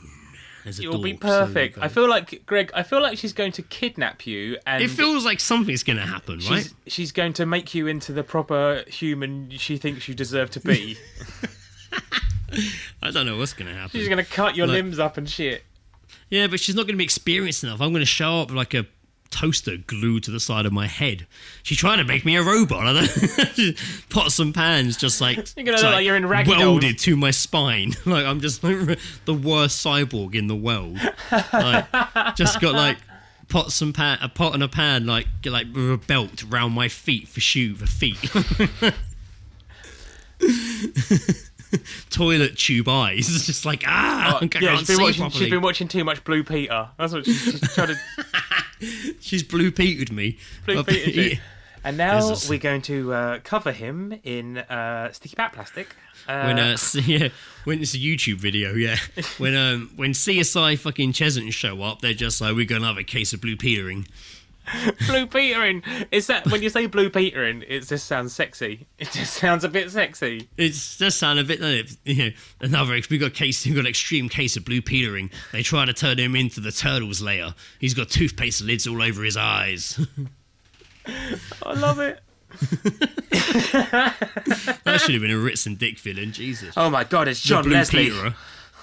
[SPEAKER 1] You'll be perfect. I feel like, Greg, she's going to kidnap you, and
[SPEAKER 4] it feels like something's going to happen, right?
[SPEAKER 1] She's going to make you into the proper human she thinks you deserve to be.
[SPEAKER 4] I don't know what's going to happen.
[SPEAKER 1] She's going to cut your limbs up and shit.
[SPEAKER 4] Yeah, but she's not going to be experienced enough. I'm going to show up like a toaster glued to the side of my head. She's trying to make me a robot. Pots and pans just like
[SPEAKER 1] you're gonna look like you're in ragdoll.
[SPEAKER 4] Welded to my spine. Like I'm just like the worst cyborg in the world. Like just got like pots and a pot and a pan like with a belt round my feet for feet. Toilet tube eyes, just like I can't see properly.
[SPEAKER 1] She's been watching too much Blue Peter. That's what she's trying to.
[SPEAKER 4] She's Blue Petered me.
[SPEAKER 1] Blue Petered you. And now we're going to cover him in sticky back plastic.
[SPEAKER 4] When it's a YouTube video, yeah. When CSI fucking Chesant show up, they're just like, we're gonna have a case of Blue Petering.
[SPEAKER 1] Blue Petering. Is that when you say Blue Petering? It just sounds sexy. It just sounds a bit sexy.
[SPEAKER 4] It does sound a bit. We got an extreme case of Blue Petering. They try to turn him into the Turtles layer. He's got toothpaste lids all over his eyes.
[SPEAKER 1] I love it.
[SPEAKER 4] That should have been a Ritz and Dick villain. Jesus.
[SPEAKER 1] Oh my God! It's John Leslie.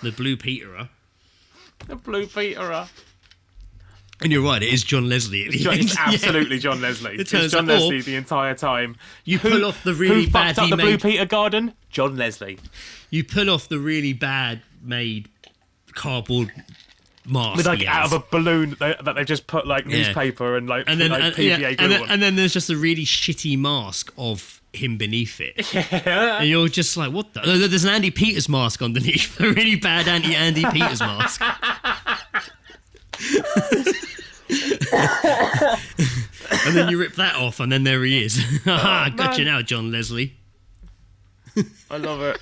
[SPEAKER 4] The Blue Peterer.
[SPEAKER 1] The Blue Peterer.
[SPEAKER 4] And you're right, it is John Leslie at the end.
[SPEAKER 1] It's absolutely John Leslie. It's John Leslie the entire time.
[SPEAKER 4] You pull off the really
[SPEAKER 1] who
[SPEAKER 4] bad...
[SPEAKER 1] fucked up the Blue Peter garden? John Leslie.
[SPEAKER 4] You pull off the really bad made cardboard mask
[SPEAKER 1] with like
[SPEAKER 4] he
[SPEAKER 1] out
[SPEAKER 4] has.
[SPEAKER 1] of a balloon that they've just put like newspaper and like, PVA glue on.
[SPEAKER 4] And then there's just a really shitty mask of him beneath it. Yeah. And you're just like, what the? No, there's an Andy Peters mask underneath. A really bad Andy Peters mask. And then you rip that off, and then there he is. Haha, gotcha now, John Leslie.
[SPEAKER 1] I love it.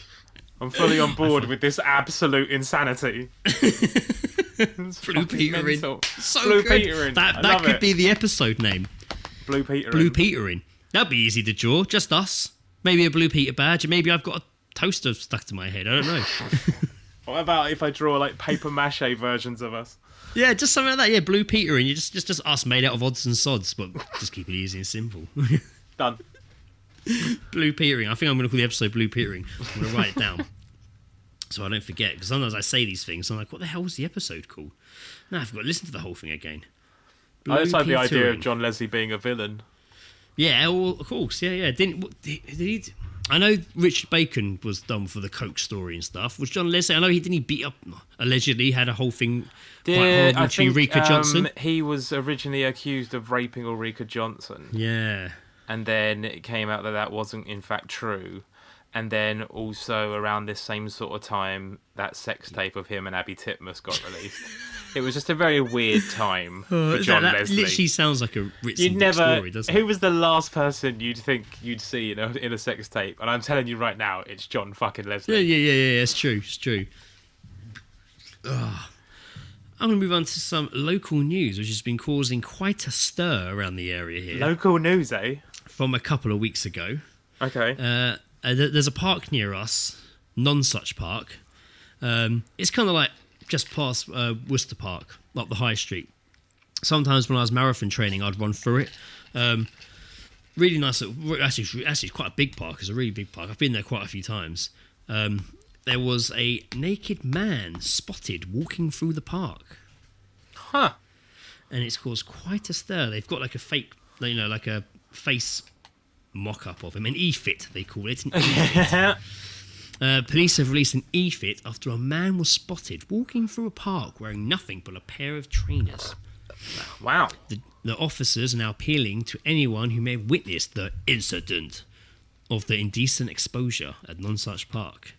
[SPEAKER 1] I'm fully on board with this absolute insanity.
[SPEAKER 4] Blue Petering. So
[SPEAKER 1] Blue
[SPEAKER 4] good.
[SPEAKER 1] Petering.
[SPEAKER 4] That could be the episode name.
[SPEAKER 1] Blue Petering.
[SPEAKER 4] Blue Petering. That'd be easy to draw. Just us. Maybe a Blue Peter badge, and maybe I've got a toaster stuck to my head. I don't know.
[SPEAKER 1] What about if I draw like paper mache versions of us?
[SPEAKER 4] Yeah, just something like that. Yeah, Blue Petering. You just us made out of odds and sods, but just keep it easy and simple.
[SPEAKER 1] Done.
[SPEAKER 4] Blue Petering. I think I'm going to call the episode Blue Petering. I'm going to write it down so I don't forget. Because sometimes I say these things, and I'm like, what the hell was the episode called? Now I've got to listen to the whole thing again.
[SPEAKER 1] I just like the idea of John Leslie being a villain.
[SPEAKER 4] Yeah, well, of course. Yeah. I know Richard Bacon was done for the Coke story and stuff. Was John Leslie? I know he beat up, allegedly had a whole thing quite horrible to Ulrika Johnson.
[SPEAKER 1] He was originally accused of raping Ulrika Johnson.
[SPEAKER 4] Yeah.
[SPEAKER 1] And then it came out that wasn't in fact true. And then also around this same sort of time, that sex tape of him and Abby Titmus got released. It was just a very weird time for John Leslie.
[SPEAKER 4] That literally sounds like a Ritzenberg story, doesn't it?
[SPEAKER 1] Who was the last person you'd think you'd see in a sex tape? And I'm telling you right now, it's John fucking Leslie.
[SPEAKER 4] Yeah. It's true. Ugh. I'm going to move on to some local news, which has been causing quite a stir around the area here.
[SPEAKER 1] Local news, eh?
[SPEAKER 4] From a couple of weeks ago.
[SPEAKER 1] Okay.
[SPEAKER 4] There's a park near us, Nonsuch Park. It's kind of like just past Worcester Park, up the high street. Sometimes when I was marathon training, I'd run through it. Really nice. Actually, it's quite a big park. It's a really big park. I've been there quite a few times. There was a naked man spotted walking through the park.
[SPEAKER 1] Huh.
[SPEAKER 4] And it's caused quite a stir. They've got like a fake, like a face mock-up of him. An e-fit, they call it. An e-fit. Police have released an e-fit after a man was spotted walking through a park wearing nothing but a pair of trainers.
[SPEAKER 1] Wow.
[SPEAKER 4] The officers are now appealing to anyone who may have witnessed the incident of the indecent exposure at Nonsuch Park.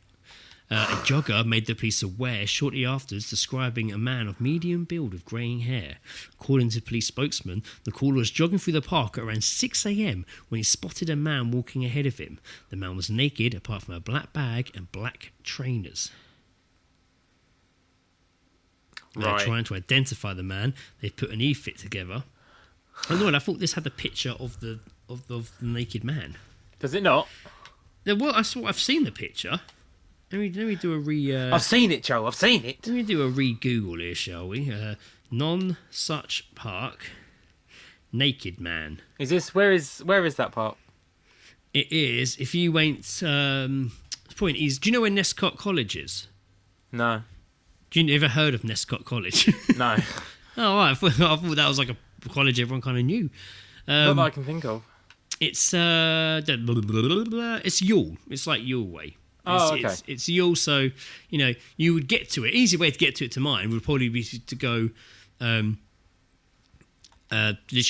[SPEAKER 4] A jogger made the police aware shortly afterwards, describing a man of medium build with greying hair. According to police spokesman, the caller was jogging through the park at around 6 a.m. when he spotted a man walking ahead of him. The man was naked, apart from a black bag and black trainers. They're trying to identify the man. They've put an e-fit together. Oh no, I thought this had the picture of the naked man.
[SPEAKER 1] Does it not?
[SPEAKER 4] Well, I've seen the picture. Let me do a re.
[SPEAKER 1] I've seen it, Joe. I've seen it.
[SPEAKER 4] Let me do a re-Google here, shall we? Nonsuch Park, naked man.
[SPEAKER 1] Is this where is that part?
[SPEAKER 4] It is. If you went, the point is, do you know where Nescott College is?
[SPEAKER 1] No.
[SPEAKER 4] Do you ever heard of Nescott College?
[SPEAKER 1] No.
[SPEAKER 4] Oh, right. I thought that was like a college everyone kind of knew.
[SPEAKER 1] Not that I can think of.
[SPEAKER 4] It's it's Yule. It's like Yule Way.
[SPEAKER 1] Okay.
[SPEAKER 4] It's Yule, so you would get to it. Easy way to get to it to mine would probably be to go, literally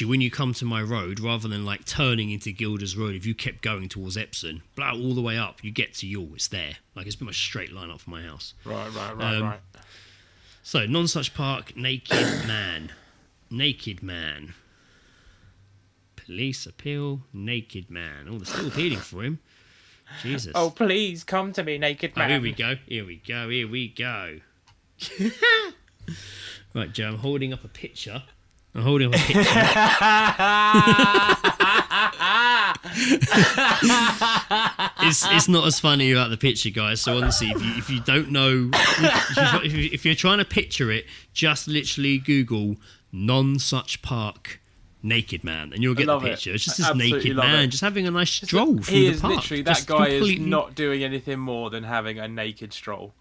[SPEAKER 4] when you come to my road, rather than like turning into Gilders Road. If you kept going towards Epsom, all the way up, you get to Yule. It's there. Like it's pretty much a straight line up from my house.
[SPEAKER 1] Right.
[SPEAKER 4] So Nonsuch Park, naked man, naked man. Police appeal, naked man. Oh, they're still appealing for him. Jesus.
[SPEAKER 1] Oh, please come to me, naked man.
[SPEAKER 4] Oh, here we go. Right, Joe, I'm holding up a picture. It's not as funny about the picture, guys. So honestly, if you don't know, if you're trying to picture it, just literally Google Nonsuch Park naked man and you'll get the picture. It's just this naked man just having a nice stroll through the park.
[SPEAKER 1] Literally, that guy is not doing anything more than having a naked stroll.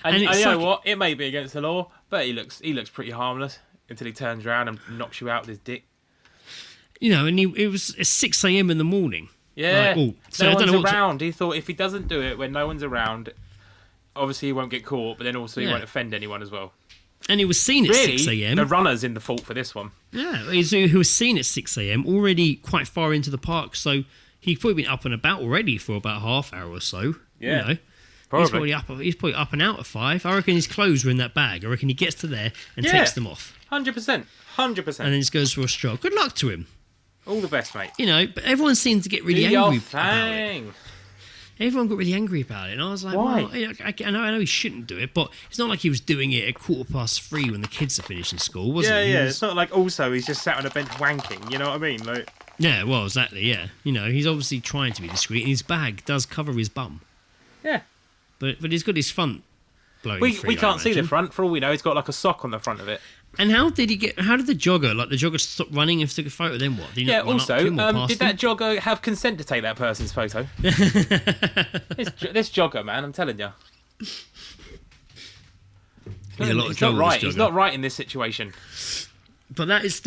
[SPEAKER 1] And you know what? It may be against the law, but he looks pretty harmless until he turns around and knocks you out with his dick. And
[SPEAKER 4] it's 6 a.m. in the morning.
[SPEAKER 1] Yeah.
[SPEAKER 4] So
[SPEAKER 1] no one's around. He thought if he doesn't do it when no one's around, obviously he won't get caught, but then also he
[SPEAKER 4] Yeah.
[SPEAKER 1] won't offend anyone as well.
[SPEAKER 4] And he was seen at
[SPEAKER 1] Really,
[SPEAKER 4] 6 a.m.
[SPEAKER 1] the runner's in the fault for this one.
[SPEAKER 4] Yeah, he was seen at 6 a.m. already quite far into the park, so he's probably been up and about already for about half hour or so.
[SPEAKER 1] Yeah,
[SPEAKER 4] you know.
[SPEAKER 1] probably.
[SPEAKER 4] He's probably up and out at 5. I reckon his clothes were in that bag. I reckon he gets to there and takes them off.
[SPEAKER 1] 100%. 100%.
[SPEAKER 4] And then just goes for a stroll. Good luck to him.
[SPEAKER 1] All the best, mate.
[SPEAKER 4] You know, but everyone seemed to get really
[SPEAKER 1] Do your
[SPEAKER 4] angry about it.
[SPEAKER 1] thing.
[SPEAKER 4] Everyone got really angry about it, and I was like,
[SPEAKER 1] Why?
[SPEAKER 4] well, I know he shouldn't do it, but it's not like he was doing it at 3:15 when the kids are finishing school, was
[SPEAKER 1] Yeah,
[SPEAKER 4] it? He
[SPEAKER 1] yeah.
[SPEAKER 4] was-
[SPEAKER 1] It's not like also he's just sat on a bench wanking. You know what I mean? Like,
[SPEAKER 4] Yeah, well, exactly, yeah. You know, he's obviously trying to be discreet, and his bag does cover his bum.
[SPEAKER 1] yeah.
[SPEAKER 4] But he's got his front blowing
[SPEAKER 1] We
[SPEAKER 4] free, I
[SPEAKER 1] can't see the
[SPEAKER 4] imagine.
[SPEAKER 1] front for all we know. He's got like a sock on the front of it.
[SPEAKER 4] And how did the jogger stop running and took a photo, then what? Did he
[SPEAKER 1] Yeah.
[SPEAKER 4] not run up
[SPEAKER 1] Also,
[SPEAKER 4] to him or past
[SPEAKER 1] did that
[SPEAKER 4] him?
[SPEAKER 1] jogger have consent to take that person's photo? this jogger, man, I'm telling you.
[SPEAKER 4] Yeah, a lot of
[SPEAKER 1] He's not
[SPEAKER 4] joggers,
[SPEAKER 1] right. He's
[SPEAKER 4] jogger.
[SPEAKER 1] not right in this situation.
[SPEAKER 4] But that's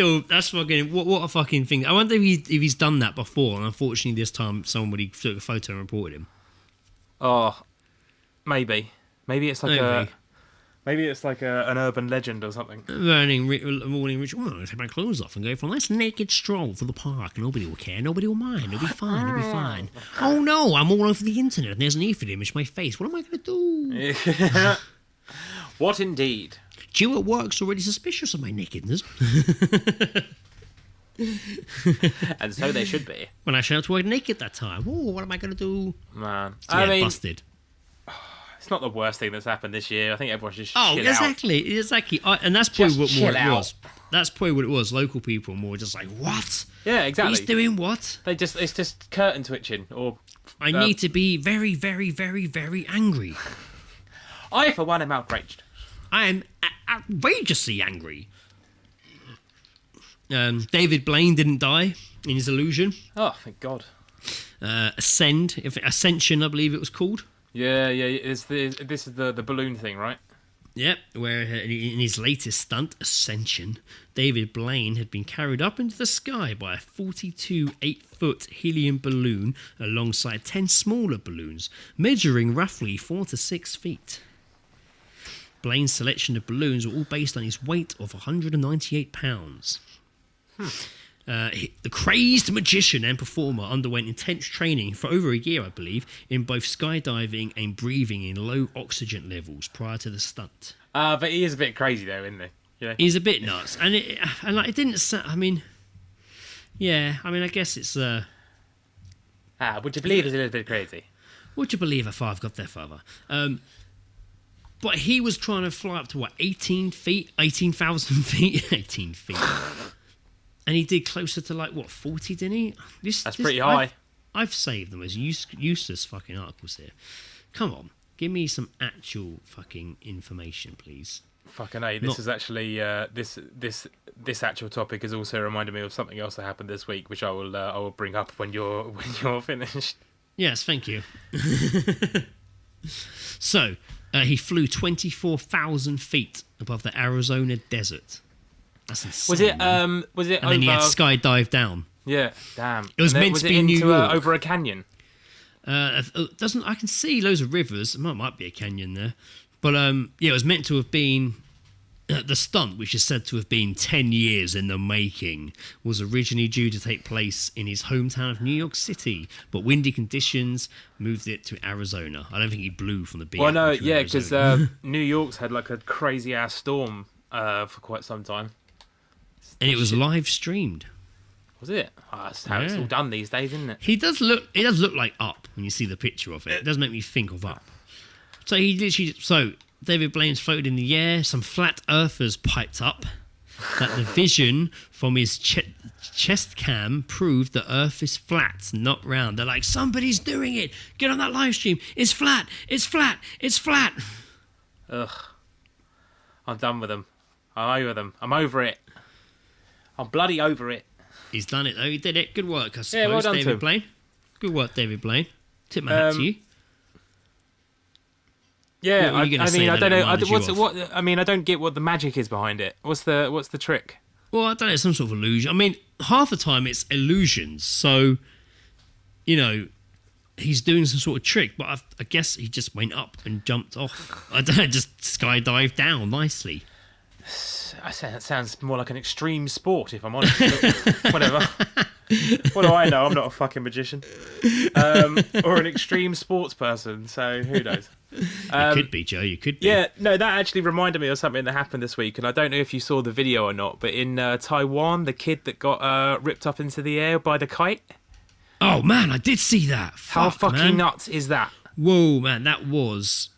[SPEAKER 4] fucking, what a fucking thing. I wonder if he's done that before, and unfortunately this time somebody took a photo and reported him.
[SPEAKER 1] Oh, maybe. Maybe it's like
[SPEAKER 4] Maybe.
[SPEAKER 1] an urban legend or something.
[SPEAKER 4] Morning ritual. I'm going to take my clothes off and go for a nice naked stroll for the park. Nobody will care. Nobody will mind. It'll be fine. It'll be fine. Oh no, I'm all over the internet and there's an aphid image of my face. What am I going to do?
[SPEAKER 1] What indeed?
[SPEAKER 4] Jill at work's already suspicious of my nakedness.
[SPEAKER 1] And so they should be.
[SPEAKER 4] When I showed up to work naked that time. Oh, what am I going to do?
[SPEAKER 1] Man.
[SPEAKER 4] So,
[SPEAKER 1] I
[SPEAKER 4] yeah,
[SPEAKER 1] mean,
[SPEAKER 4] busted.
[SPEAKER 1] it's not the worst thing that's happened this year. I think everyone should
[SPEAKER 4] Oh,
[SPEAKER 1] chill
[SPEAKER 4] exactly. And that's probably
[SPEAKER 1] Just
[SPEAKER 4] what more
[SPEAKER 1] chill
[SPEAKER 4] it
[SPEAKER 1] out.
[SPEAKER 4] was. That's probably what it was. Local people more just like, what?
[SPEAKER 1] out. Yeah, exactly.
[SPEAKER 4] He's doing what?
[SPEAKER 1] It's just curtain twitching or...
[SPEAKER 4] I need to be very, very, very, very angry.
[SPEAKER 1] I, for one, am outraged.
[SPEAKER 4] I am outrageously angry. David Blaine didn't die in his illusion.
[SPEAKER 1] Oh, thank God.
[SPEAKER 4] Ascension, I believe it was called.
[SPEAKER 1] Yeah. This is the balloon thing, right?
[SPEAKER 4] Yep, where in his latest stunt, Ascension, David Blaine had been carried up into the sky by a 42 8-foot helium balloon alongside 10 smaller balloons, measuring roughly 4 to 6 feet. Blaine's selection of balloons were all based on his weight of 198 pounds. The crazed magician and performer underwent intense training for over a year, I believe, in both skydiving and breathing in low oxygen levels prior to the stunt.
[SPEAKER 1] But he is a bit crazy, though, isn't he? Yeah.
[SPEAKER 4] He's a bit nuts, and it didn't. I mean, I guess it's.
[SPEAKER 1] Would you believe he's a little bit crazy?
[SPEAKER 4] Would you believe if I've got their father? But he was trying to fly up to 18,000 feet, 18 feet. And he did closer to 40, didn't he?
[SPEAKER 1] That's pretty high.
[SPEAKER 4] I've saved them as useless fucking articles here. Come on, give me some actual fucking information, please.
[SPEAKER 1] Fucking A. This is actually this actual topic has also reminded me of something else that happened this week, which I will bring up when you're finished.
[SPEAKER 4] Yes, thank you. So he flew 24,000 feet above the Arizona desert. That's insane.
[SPEAKER 1] Was it
[SPEAKER 4] man.
[SPEAKER 1] and
[SPEAKER 4] And
[SPEAKER 1] over?
[SPEAKER 4] then he had skydived down.
[SPEAKER 1] Yeah, damn.
[SPEAKER 4] It was
[SPEAKER 1] And then
[SPEAKER 4] meant to be
[SPEAKER 1] it
[SPEAKER 4] New
[SPEAKER 1] into,
[SPEAKER 4] York.
[SPEAKER 1] over a canyon.
[SPEAKER 4] Doesn't I can see loads of rivers. There might be a canyon there, but it was meant to have been the stunt, which is said to have been 10 years in the making, was originally due to take place in his hometown of New York City, but windy conditions moved it to Arizona. I don't think he blew from the beach.
[SPEAKER 1] Well, no, yeah, because New York's had like a crazy ass storm for quite some time.
[SPEAKER 4] and it was live streamed.
[SPEAKER 1] Was it? Oh, that's how it's all done these days, isn't it?
[SPEAKER 4] It does look like Up when you see the picture of it. It does make me think of Up. So David Blaine's floated in the air. Some flat earthers piped up that the vision from his chest cam proved the Earth is flat, not round. They're like, somebody's doing it. Get on that live stream. It's flat. It's flat. It's flat.
[SPEAKER 1] Ugh. I'm done with them. I'm over them. I'm over it. I'm bloody over it.
[SPEAKER 4] He's done it though. He did it. Good work, I suppose.
[SPEAKER 1] Yeah, well done to
[SPEAKER 4] David
[SPEAKER 1] him.
[SPEAKER 4] Blaine. Good work, David Blaine. Tip my hat to you.
[SPEAKER 1] Yeah,
[SPEAKER 4] What were you gonna say
[SPEAKER 1] I
[SPEAKER 4] that
[SPEAKER 1] don't know.
[SPEAKER 4] reminded you
[SPEAKER 1] I don't get what the magic is behind it. What's the trick?
[SPEAKER 4] Well, I don't know, some sort of illusion. I mean, half the time it's illusions. So, he's doing some sort of trick, but I guess he just went up and jumped off. I don't know, just skydived down nicely.
[SPEAKER 1] I say that sounds more like an extreme sport, if I'm honest. But whatever. What do I know? I'm not a fucking magician. Or an extreme sports person, so who knows?
[SPEAKER 4] You could be, Joe, you could be.
[SPEAKER 1] Yeah, no, that actually reminded me of something that happened this week, and I don't know if you saw the video or not, but in Taiwan, the kid that got ripped up into the air by the kite.
[SPEAKER 4] Oh, man, I did see that.
[SPEAKER 1] How fucking
[SPEAKER 4] man.
[SPEAKER 1] nuts is that?
[SPEAKER 4] Whoa, man, that was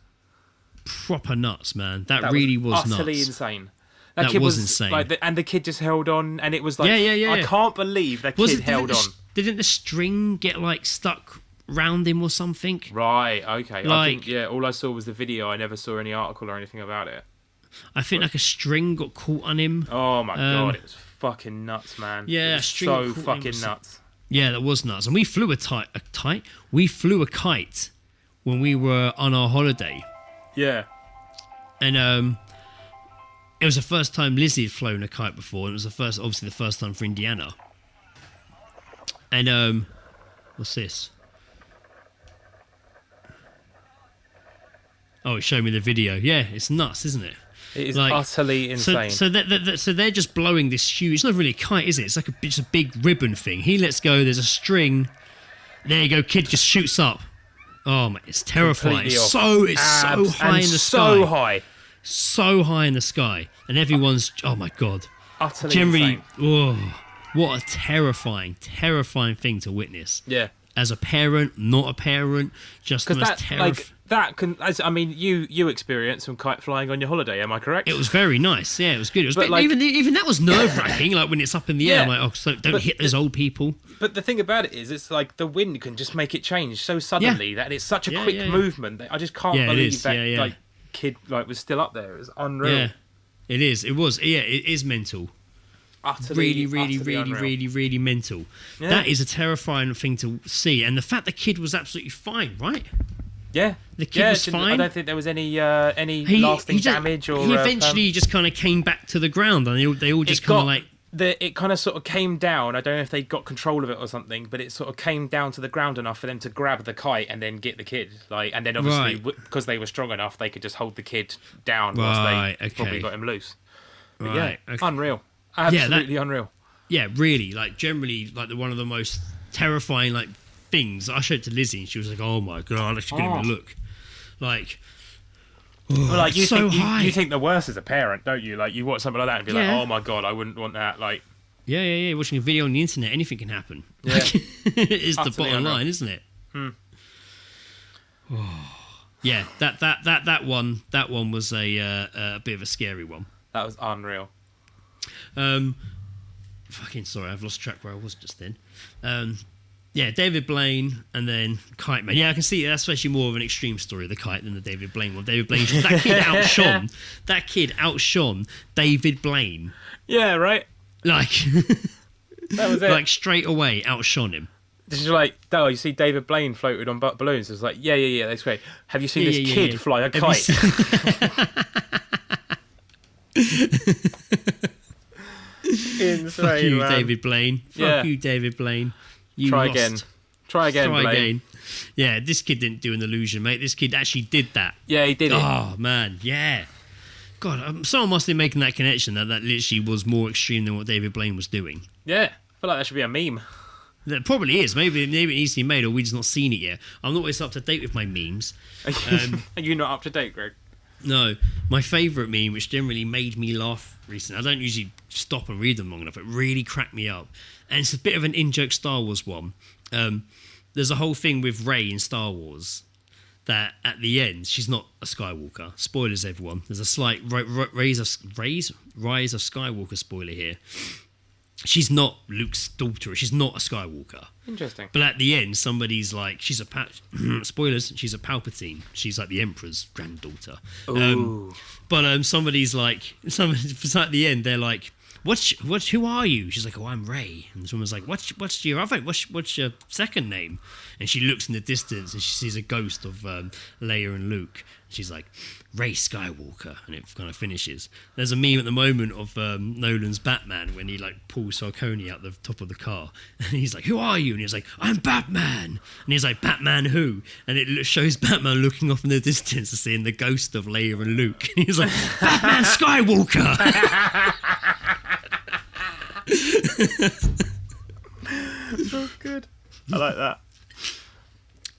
[SPEAKER 4] proper nuts, man. That really was
[SPEAKER 1] utterly
[SPEAKER 4] nuts.
[SPEAKER 1] insane.
[SPEAKER 4] That
[SPEAKER 1] kid
[SPEAKER 4] was insane.
[SPEAKER 1] Like, and the kid just held on, and it was like,
[SPEAKER 4] yeah.
[SPEAKER 1] I can't believe that kid held on.
[SPEAKER 4] Didn't the string get like stuck round him or something?
[SPEAKER 1] Right, okay.
[SPEAKER 4] Like,
[SPEAKER 1] all I saw was the video. I never saw any article or anything about it.
[SPEAKER 4] I think like a string got caught on him.
[SPEAKER 1] Oh my god, it was fucking nuts, man.
[SPEAKER 4] Yeah,
[SPEAKER 1] it was so fucking nuts.
[SPEAKER 4] Yeah, that was nuts. And we flew We flew a kite when we were on our holiday.
[SPEAKER 1] Yeah.
[SPEAKER 4] And it was the first time Lizzie had flown a kite before. It was obviously the first time for Indiana. And what's this? Oh, it showed me the video. Yeah, it's nuts, isn't it?
[SPEAKER 1] It is utterly insane.
[SPEAKER 4] So they're just blowing this huge. It's not really a kite, is it? It's like just a big ribbon thing. He lets go. There's a string. There you go. Kid just shoots up. Oh man, it's terrifying. It's so high in the sky. So high in the sky, and everyone's oh my god,
[SPEAKER 1] utterly insane.
[SPEAKER 4] Oh, what a terrifying thing to witness.
[SPEAKER 1] Yeah,
[SPEAKER 4] as a parent, not a parent, just the most terrifying.
[SPEAKER 1] That can, I mean, you experienced some kite flying on your holiday, am I correct?
[SPEAKER 4] It was very nice. Yeah, it was good. It was even that was nerve wracking. Like when it's up in the air, I'm like, oh, so don't hit those old people.
[SPEAKER 1] But the thing about it is, it's like the wind can just make it change so suddenly that it's such a quick movement that I just can't believe that like kid like was still up there. It was unreal.
[SPEAKER 4] Yeah, it is. It was. Yeah, it is mental.
[SPEAKER 1] Utterly,
[SPEAKER 4] really mental. Yeah. That is a terrifying thing to see, and the fact the kid was absolutely fine, right?
[SPEAKER 1] Yeah,
[SPEAKER 4] the kid was fine.
[SPEAKER 1] I don't think there was any lasting damage. Or
[SPEAKER 4] he eventually just kind of came back to the ground, and they all just kind of like.
[SPEAKER 1] It kind of sort of came down. I don't know if they got control of it or something, but it sort of came down to the ground enough for them to grab the kite and then get the kid. Like, and then obviously because they were strong enough, they could just hold the kid down whilst they probably got him loose. But unreal, absolutely unreal. Yeah, really. Like generally, like one of the most terrifying like things. I showed it to Lizzie, and she was like, "Oh my god, let's give him a look." Like. Well, like you think the worst as a parent, don't you? Like you watch something like that and be like, "Oh my god, I wouldn't want that." Like,
[SPEAKER 4] yeah. Watching a video on the internet, anything can happen. Yeah, is the bottom line, isn't it? Yeah, that one was a bit of a scary one.
[SPEAKER 1] That was unreal.
[SPEAKER 4] Fucking sorry, I've lost track where I was just then. Yeah, David Blaine and then Kite Man. Yeah, I can see that's actually more of an extreme story of the kite than the David Blaine one. David Blaine, that kid outshone David Blaine.
[SPEAKER 1] Yeah, right.
[SPEAKER 4] Like
[SPEAKER 1] that was it.
[SPEAKER 4] Like straight away outshone him.
[SPEAKER 1] This is like, oh, you see David Blaine floated on balloons. It's like, yeah, that's great. Have you seen this kid fly a kite? Insane,
[SPEAKER 4] fuck you,
[SPEAKER 1] man.
[SPEAKER 4] David Blaine. Fuck you, David Blaine. You
[SPEAKER 1] Try
[SPEAKER 4] lost.
[SPEAKER 1] again, Blaine.
[SPEAKER 4] Yeah, this kid didn't do an illusion, mate. This kid actually did that.
[SPEAKER 1] Yeah, he did it.
[SPEAKER 4] Oh, man, yeah. God, someone must be making that connection that literally was more extreme than what David Blaine was doing.
[SPEAKER 1] Yeah, I feel like that should be a meme.
[SPEAKER 4] That probably is. Maybe it needs to be made or we've just not seen it yet. I'm not always up to date with my memes.
[SPEAKER 1] Are you not up to date, Greg?
[SPEAKER 4] No. My favourite meme, which generally made me laugh recently, I don't usually stop and read them long enough, it really cracked me up. And it's a bit of an in-joke Star Wars one. There's a whole thing with Rey in Star Wars that at the end, she's not a Skywalker. Spoilers, everyone. There's a slight Rise of Skywalker spoiler here. She's not Luke's daughter. She's not a Skywalker.
[SPEAKER 1] Interesting.
[SPEAKER 4] But at the end, somebody's like, she's a spoilers. She's a Palpatine. She's like the Emperor's granddaughter.
[SPEAKER 1] Ooh.
[SPEAKER 4] But somebody's like, at the end, they're like, who are you? She's like, oh, I'm Ray. And this woman's like, what's your second name? And she looks in the distance and she sees a ghost of Leia and Luke. She's like, Ray Skywalker, and it kind of finishes. There's a meme at the moment of Nolan's Batman when he like pulls Sarkoni out the top of the car, and he's like, "Who are you?" And he's like, "I'm Batman." And he's like, "Batman who?" And it shows Batman looking off in the distance and seeing the ghost of Leia and Luke. And he's like, "Batman Skywalker."
[SPEAKER 1] That's good. I like that.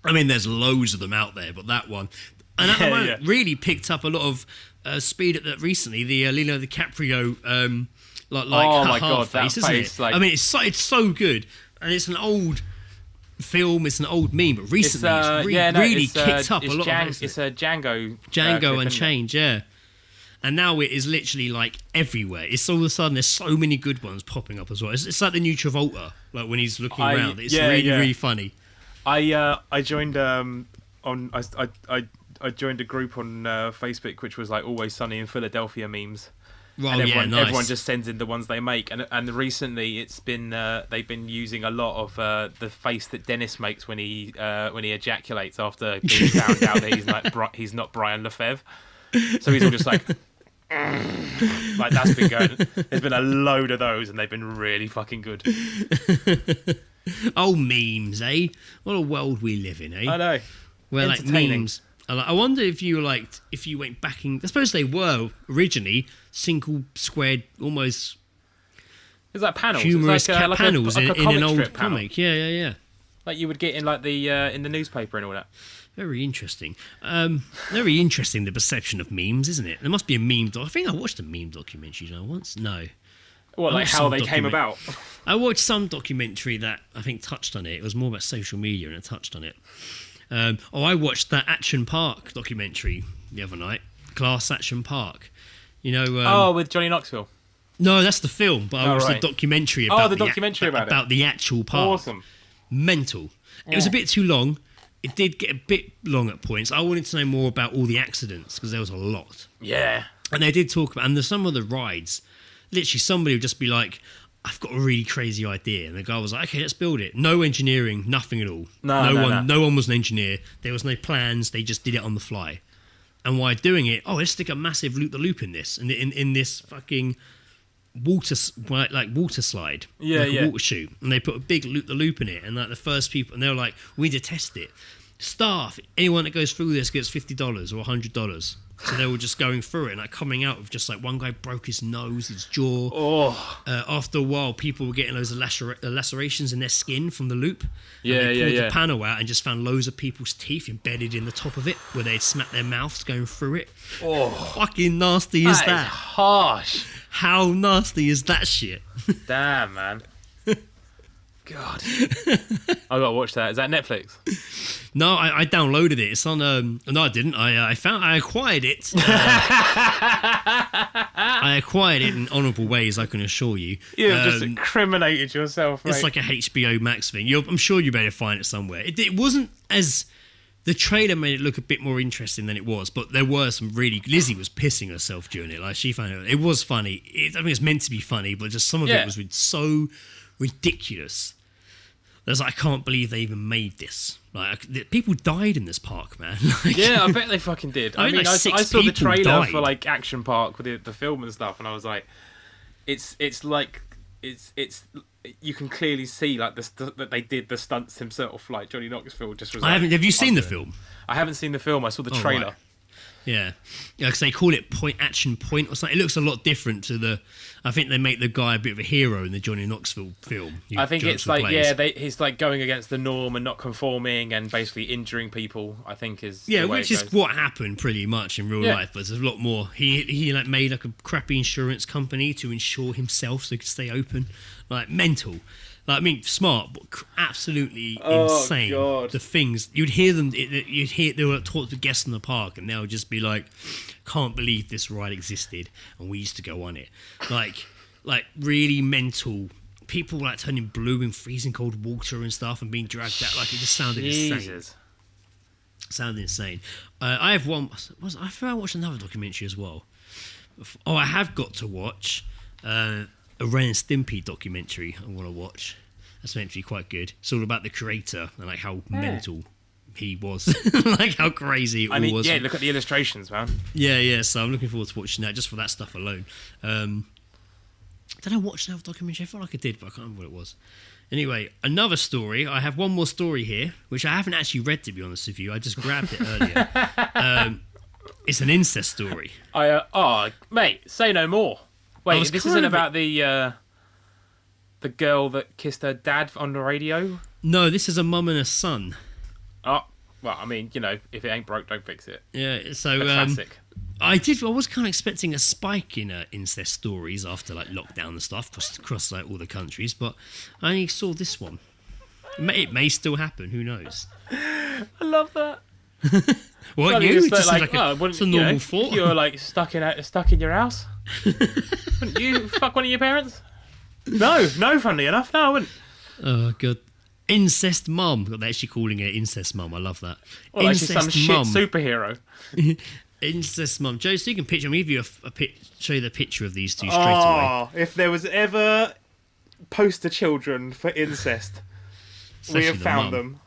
[SPEAKER 4] I mean, there's loads of them out there, but that one. And at the moment, really picked up a lot of speed at that recently. The Leonardo DiCaprio, oh
[SPEAKER 1] my god,
[SPEAKER 4] face,
[SPEAKER 1] that face!
[SPEAKER 4] Like, I mean, it's so good, and it's an old film, it's an old meme, but recently it's really kicked up a lot.
[SPEAKER 1] It's a Django
[SPEAKER 4] clip, Unchained, yeah. And now it is literally like everywhere. It's all of a sudden there's so many good ones popping up as well. It's like the new Travolta, like when he's looking around. It's really funny.
[SPEAKER 1] I joined I joined a group on Facebook which was like Always Sunny in Philadelphia memes.
[SPEAKER 4] Well,
[SPEAKER 1] and
[SPEAKER 4] nice.
[SPEAKER 1] Everyone just sends in the ones they make, and recently it's been they've been using a lot of the face that Dennis makes when he ejaculates after being found out that he's not Brian Lefebvre. So he's all just like. Like that's been going. There's been a load of those, and they've been really fucking good.
[SPEAKER 4] Oh, memes, eh? What a world we live in, eh?
[SPEAKER 1] I know.
[SPEAKER 4] Where like memes. I wonder if you went back in. I suppose they were originally single, squared, almost.
[SPEAKER 1] It's like panels,
[SPEAKER 4] humorous
[SPEAKER 1] like
[SPEAKER 4] panels
[SPEAKER 1] like
[SPEAKER 4] in an old
[SPEAKER 1] panel.
[SPEAKER 4] comic. Yeah.
[SPEAKER 1] Like you would get in like the in the newspaper and all that.
[SPEAKER 4] Very interesting. Very interesting, the perception of memes, isn't it? There must be a meme I think I watched a meme documentary once. No.
[SPEAKER 1] Well, like how they came about.
[SPEAKER 4] I watched some documentary that I think touched on it. It was more about social media and it touched on it. I watched that Action Park documentary the other night. Class Action Park. You know...
[SPEAKER 1] with Johnny Knoxville.
[SPEAKER 4] No, that's the film, but I watched the documentary about about the actual park.
[SPEAKER 1] Awesome.
[SPEAKER 4] Mental. It was a bit too long. It did get a bit long at points. I wanted to know more about all the accidents because there was a lot.
[SPEAKER 1] Yeah.
[SPEAKER 4] And they did talk about, and there's some of the rides, literally somebody would just be like, I've got a really crazy idea. And the guy was like, okay, let's build it. No engineering, nothing at all. No one was an engineer. There was no plans. They just did it on the fly. And while doing it, let's stick a massive loop-the-loop in this. And in this fucking water slide. A water chute. And they put a big loop-the-loop in it. And like the first people, and they were like, we need to test it. Staff, anyone that goes through this gets $50 or $100. So they were just going through it and like coming out with just like one guy broke his nose, his jaw. After a while, people were getting loads of lacerations in their skin from the loop. They pulled the panel out and just found loads of people's teeth embedded in the top of it where they'd smacked their mouths going through it. Fucking nasty is that?
[SPEAKER 1] That is harsh.
[SPEAKER 4] How nasty is that shit?
[SPEAKER 1] Damn, man. God. I gotta watch that. Is that Netflix?
[SPEAKER 4] No, I downloaded it. It's on. No, I didn't. I acquired it. I acquired it in honourable ways. I can assure you.
[SPEAKER 1] You've just incriminated yourself. Mate.
[SPEAKER 4] It's like a HBO Max thing. I'm sure you better find it somewhere. It wasn't as. The trailer made it look a bit more interesting than it was, but there were some really. Lizzie was pissing herself during it. Like she found it was funny. I mean, it's meant to be funny, but just some of it was so ridiculous. There's like, I can't believe they even made this. Like, people died in this park, man. Like,
[SPEAKER 1] yeah, I bet they fucking did. I mean,
[SPEAKER 4] like
[SPEAKER 1] I saw the trailer
[SPEAKER 4] died.
[SPEAKER 1] for like Action Park with the film and stuff, and I was like, it's you can clearly see like that they did the stunts himself. Like Johnny Knoxville just was. Like,
[SPEAKER 4] have you seen the film?
[SPEAKER 1] I haven't seen the film. I saw the trailer.
[SPEAKER 4] Right. Yeah, because they call it Action Point or something. It looks a lot different to the. I think they make the guy a bit of a hero in the Johnny Knoxville film.
[SPEAKER 1] I think it's like he's like going against the norm and not conforming and basically injuring people. I think is
[SPEAKER 4] which is what happened pretty much in real life. But there's a lot more. He like made like a crappy insurance company to insure himself so he could stay open. Like mental. Like, I mean, smart, but absolutely insane. God. The things you'd hear them. They were talk to guests in the park, and they'll just be like, "Can't believe this ride existed," and we used to go on it. Like really mental. People like turning blue in freezing cold water and stuff, and being dragged out. Like it just sounded insane. Sounded insane. I have one. I think I watched another documentary as well. I have got to watch. a Ren and Stimpy documentary I want to watch. That's meant to be quite good. It's all about the creator and like how mental he was, like how crazy it all was.
[SPEAKER 1] Yeah, look at the illustrations, man.
[SPEAKER 4] Yeah. So I'm looking forward to watching that just for that stuff alone. Did I watch that documentary? I felt like I did, but I can't remember what it was. Anyway, another story. I have one more story here, which I haven't actually read, to be honest with you. I just grabbed it earlier. It's an incest story.
[SPEAKER 1] Mate, say no more. Wait, this isn't about the girl that kissed her dad on the radio?
[SPEAKER 4] No, this is a mum and a son.
[SPEAKER 1] Oh, well, I mean, if it ain't broke, don't fix it.
[SPEAKER 4] Yeah, so
[SPEAKER 1] A classic.
[SPEAKER 4] I was kind of expecting a spike in incest stories after like lockdown and stuff across like all the countries, but I only saw this one. It may still happen. Who knows?
[SPEAKER 1] I love that.
[SPEAKER 4] What you? It just like it's a normal thought.
[SPEAKER 1] You're like stuck in your house. Wouldn't you fuck one of your parents? No, funnily enough, no, I wouldn't.
[SPEAKER 4] Oh god. Incest mum. They're actually calling it incest mum. I love that.
[SPEAKER 1] Well,
[SPEAKER 4] incest
[SPEAKER 1] like she's some shit superhero.
[SPEAKER 4] Incest mum. Joe, so you can picture. I'll give you show you the picture of these two straight away.
[SPEAKER 1] If there was ever poster children for incest, we have found them.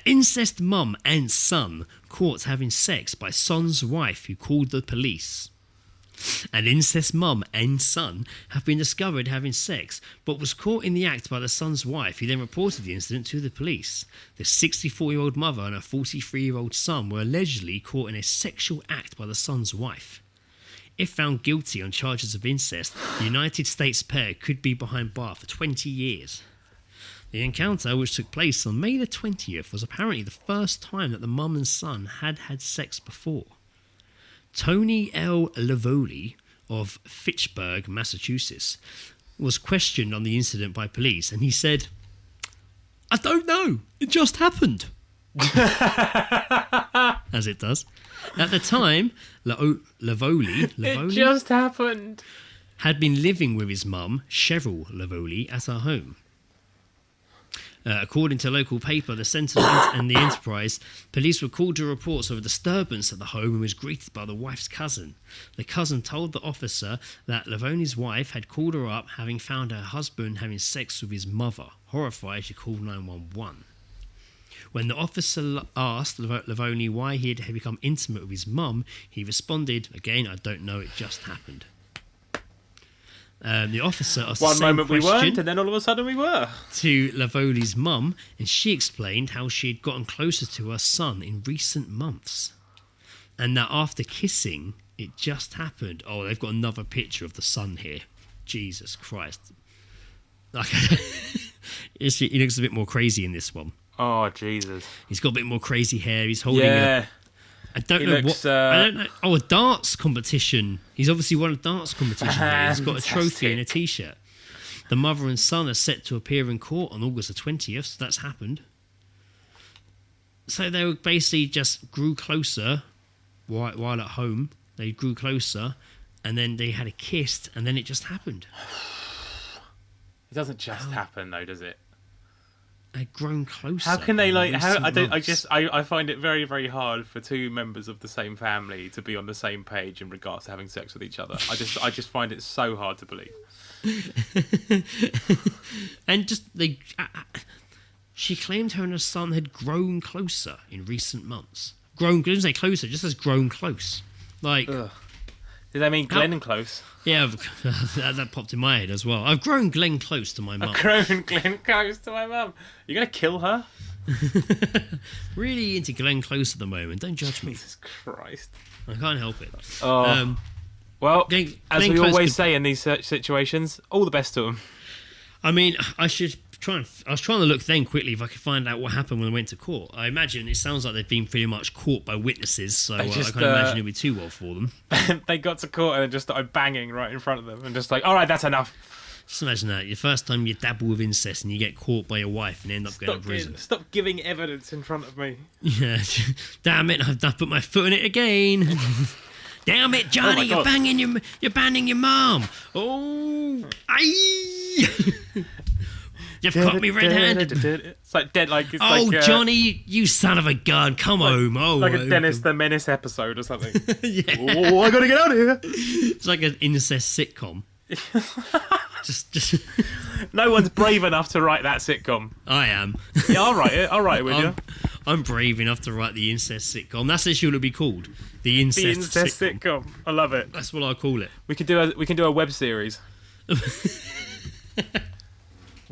[SPEAKER 4] Incest mum and son caught having sex by son's wife who called the police. An incest mum and son have been discovered having sex, but was caught in the act by the son's wife, who then reported the incident to the police. The 64-year-old mother and her 43-year-old son were allegedly caught in a sexual act by the son's wife. If found guilty on charges of incest, the United States pair could be behind bar for 20 years. The encounter, which took place on May the 20th, was apparently the first time that the mum and son had sex before. Tony L. Lavoli of Fitchburg, Massachusetts, was questioned on the incident by police, and he said, "I don't know, it just happened." As it does. At the time, Lavoli
[SPEAKER 1] It just happened.
[SPEAKER 4] had been living with his mum, Cheryl Lavoli, at her home. According to a local paper, the Sentinel and the Enterprise, police were called to reports of a disturbance at the home and was greeted by the wife's cousin. The cousin told the officer that Lavoni's wife had called her up, having found her husband having sex with his mother. Horrified, she called 911. When the officer asked Lavoni why he had become intimate with his mum, he responded, again, "I don't know, it just happened." The officer asked
[SPEAKER 1] One
[SPEAKER 4] the same
[SPEAKER 1] moment we
[SPEAKER 4] question
[SPEAKER 1] weren't, and then all of a sudden we were.
[SPEAKER 4] to Lavoli's mum, and she explained how she had gotten closer to her son in recent months, and that after kissing, it just happened. Oh, they've got another picture of the son here. Jesus Christ. He looks a bit more crazy in this one.
[SPEAKER 1] Oh, Jesus.
[SPEAKER 4] He's got a bit more crazy hair. He's holding I don't
[SPEAKER 1] He
[SPEAKER 4] know
[SPEAKER 1] looks,
[SPEAKER 4] what. I don't know. Oh, a darts competition. He's obviously won a darts competition. Here. He's got a trophy and a T-shirt. The mother and son are set to appear in court on August the 20th. So that's happened. So they were basically just grew closer while at home. They grew closer, and then they had a kiss, and then it just happened.
[SPEAKER 1] It doesn't just happen, though, does it?
[SPEAKER 4] They'd grown closer.
[SPEAKER 1] How can they
[SPEAKER 4] months.
[SPEAKER 1] I find it very, very hard for two members of the same family to be on the same page in regards to having sex with each other. I just find it so hard to believe.
[SPEAKER 4] And just she claimed her and her son had grown closer in recent months. Didn't say closer, just as grown close. Like,
[SPEAKER 1] Ugh. Did they mean Glenn Close?
[SPEAKER 4] yeah, that popped in my head as well. I've grown Glenn close to my mum.
[SPEAKER 1] I've grown Glenn Close to my mum. You're gonna kill her?
[SPEAKER 4] Really into Glenn Close at the moment. Don't judge me.
[SPEAKER 1] Jesus Christ.
[SPEAKER 4] I can't help it.
[SPEAKER 1] Oh. Well,
[SPEAKER 4] Glenn
[SPEAKER 1] as we
[SPEAKER 4] Close
[SPEAKER 1] always say in these situations, all the best to them.
[SPEAKER 4] I mean, I was trying to look then quickly if I could find out what happened when they went to court. I imagine it sounds like they've been pretty much caught by witnesses, so I can't imagine it'll be too well for them.
[SPEAKER 1] They got to court and just started banging right in front of them and just like, all right, that's enough.
[SPEAKER 4] Just imagine that. Your first time you dabble with incest and you get caught by your wife and end up going to prison.
[SPEAKER 1] Stop giving evidence in front of me.
[SPEAKER 4] Yeah. Damn it, I've put my foot in it again. Damn it, Johnny, you're banging your mum. Oh, aye. You've caught me red-handed.
[SPEAKER 1] It's like dead, like it's
[SPEAKER 4] oh,
[SPEAKER 1] like,
[SPEAKER 4] Johnny, you son of a gun, come home. Oh,
[SPEAKER 1] like a Dennis the Menace episode or something.
[SPEAKER 4] Yeah.
[SPEAKER 1] Oh, I gotta get out of here.
[SPEAKER 4] It's like an incest sitcom. Just
[SPEAKER 1] No one's brave enough to write that sitcom.
[SPEAKER 4] I am.
[SPEAKER 1] Yeah, I'll write it. I'll write it with you.
[SPEAKER 4] I'm brave enough to write the incest sitcom. That's actually what it'll be called. The incest,
[SPEAKER 1] The incest sitcom. I love it.
[SPEAKER 4] That's what I'll call it.
[SPEAKER 1] We can do a web series.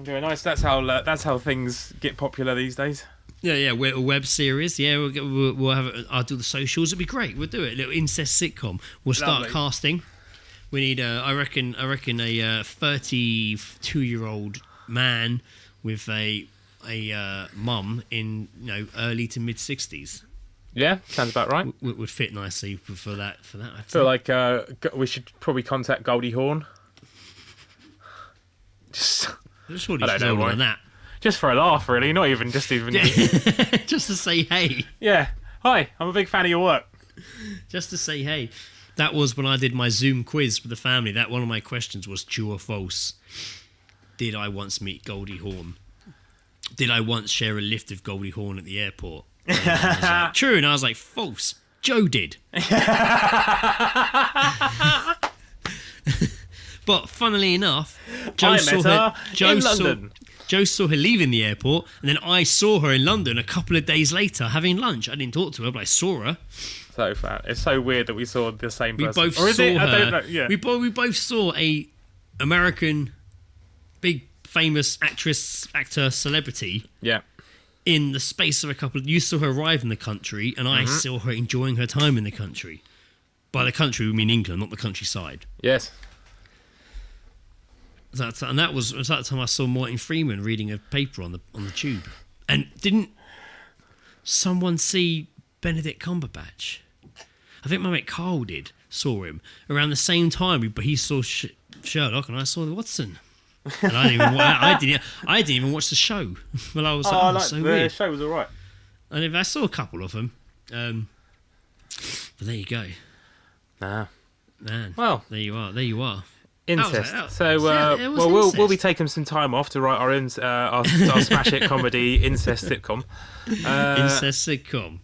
[SPEAKER 1] Do a nice. That's how things get popular these days.
[SPEAKER 4] Yeah, we're a web series. Yeah, we'll have it. I'll do the socials. It'll be great. We'll do it. A little incest sitcom. We'll start
[SPEAKER 1] Lovely.
[SPEAKER 4] casting. We need, I reckon, a 32-year-old man with a mum in early to mid 60s.
[SPEAKER 1] Yeah, sounds about right.
[SPEAKER 4] Would fit nicely for that.
[SPEAKER 1] I feel like we should probably contact Goldie Hawn.
[SPEAKER 4] Surely
[SPEAKER 1] I don't
[SPEAKER 4] she's
[SPEAKER 1] know
[SPEAKER 4] older
[SPEAKER 1] why.
[SPEAKER 4] than that.
[SPEAKER 1] Just for a laugh, really. Not even. Just
[SPEAKER 4] Just to say hey.
[SPEAKER 1] Yeah. Hi, I'm a big fan of your work.
[SPEAKER 4] Just to say hey. That was when I did my Zoom quiz with the family. That one of my questions was true or false. Did I once meet Goldie Hawn? Did I once share a lift with Goldie Hawn at the airport? And I was like, true, and I was like, false. Joe did. But funnily enough, Joe
[SPEAKER 1] met her in
[SPEAKER 4] saw
[SPEAKER 1] London.
[SPEAKER 4] Joe saw her leaving the airport, and then I saw her in London a couple of days later having lunch. I didn't talk to her, but I saw her.
[SPEAKER 1] So fat. It's so weird that we saw the same
[SPEAKER 4] We
[SPEAKER 1] person.
[SPEAKER 4] both
[SPEAKER 1] Or is
[SPEAKER 4] saw
[SPEAKER 1] it?
[SPEAKER 4] her.
[SPEAKER 1] I don't know. Yeah.
[SPEAKER 4] We both saw a American, big famous actor, celebrity
[SPEAKER 1] Yeah.
[SPEAKER 4] in the space of a couple. You saw her arrive in the country, and I saw her enjoying her time in the country. By the country, we mean England, not the countryside.
[SPEAKER 1] Yes.
[SPEAKER 4] And that was that time I saw Martin Freeman reading a paper on the tube. And didn't someone see Benedict Cumberbatch? I think my mate Carl saw him around the same time, but he saw Sherlock and I saw Watson. And I didn't even watch the show. Well, I was like, so
[SPEAKER 1] the
[SPEAKER 4] weird.
[SPEAKER 1] show was alright.
[SPEAKER 4] And I saw a couple of them. But there you go,
[SPEAKER 1] Nah.
[SPEAKER 4] man.
[SPEAKER 1] Well,
[SPEAKER 4] there you are.
[SPEAKER 1] incest.
[SPEAKER 4] That was-
[SPEAKER 1] So,
[SPEAKER 4] yeah, it was
[SPEAKER 1] we'll
[SPEAKER 4] incest.
[SPEAKER 1] be taking some time off to write our smash hit comedy incest sitcom.
[SPEAKER 4] Incest sitcom.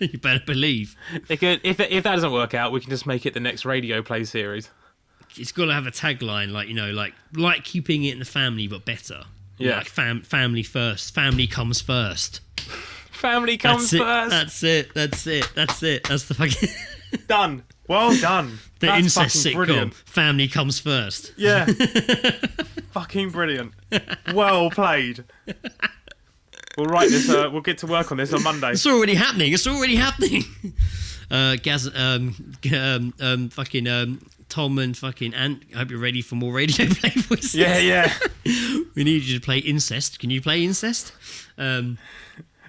[SPEAKER 4] You better believe.
[SPEAKER 1] If that doesn't work out, we can just make it the next radio play series.
[SPEAKER 4] It's got to have a tagline like keeping it in the family, but better.
[SPEAKER 1] Yeah.
[SPEAKER 4] Like family first. Family comes first.
[SPEAKER 1] Family comes first.
[SPEAKER 4] That's it. That's the fucking
[SPEAKER 1] Done. Well done.
[SPEAKER 4] the
[SPEAKER 1] That's
[SPEAKER 4] incest
[SPEAKER 1] fucking
[SPEAKER 4] sitcom.
[SPEAKER 1] brilliant.
[SPEAKER 4] Family comes first.
[SPEAKER 1] Yeah. Fucking brilliant. Well played. We'll write this. We'll get to work on this on Monday.
[SPEAKER 4] It's already happening. Tom and fucking Ant. I hope you're ready for more radio play voices.
[SPEAKER 1] Yeah.
[SPEAKER 4] We need you to play incest. Can you play incest?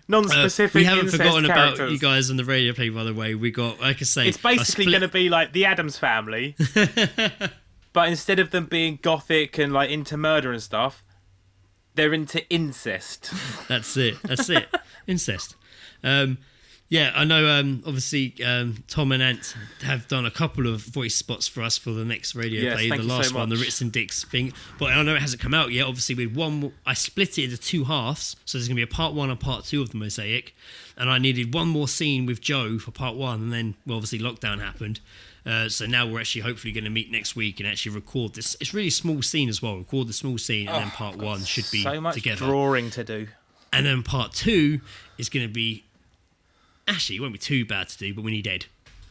[SPEAKER 1] Non-specific.
[SPEAKER 4] We haven't
[SPEAKER 1] incest
[SPEAKER 4] forgotten
[SPEAKER 1] characters.
[SPEAKER 4] about you guys on the radio play, by the way. We got, like I say,
[SPEAKER 1] It's basically going to be like the Addams Family, but instead of them being gothic and like into murder and stuff, they're into incest.
[SPEAKER 4] That's it. Incest. Yeah, I know. Obviously, Tom and Ant have done a couple of voice spots for us for the next radio
[SPEAKER 1] Yes,
[SPEAKER 4] play.
[SPEAKER 1] thank
[SPEAKER 4] The
[SPEAKER 1] you so
[SPEAKER 4] last one, the
[SPEAKER 1] much.
[SPEAKER 4] Ritz and Dicks thing. But I know it hasn't come out yet. Obviously, with one, I split it into two halves, so there's going to be a part one and part two of the Mosaic. And I needed one more scene with Joe for part one, and then obviously lockdown happened. So now we're actually hopefully going to meet next week and actually record this. It's really a small scene as well. Record the small scene, and then part one should be
[SPEAKER 1] so much
[SPEAKER 4] together.
[SPEAKER 1] drawing to do.
[SPEAKER 4] And then part two is going to be... Actually, it won't be too bad to do, but we need Ed.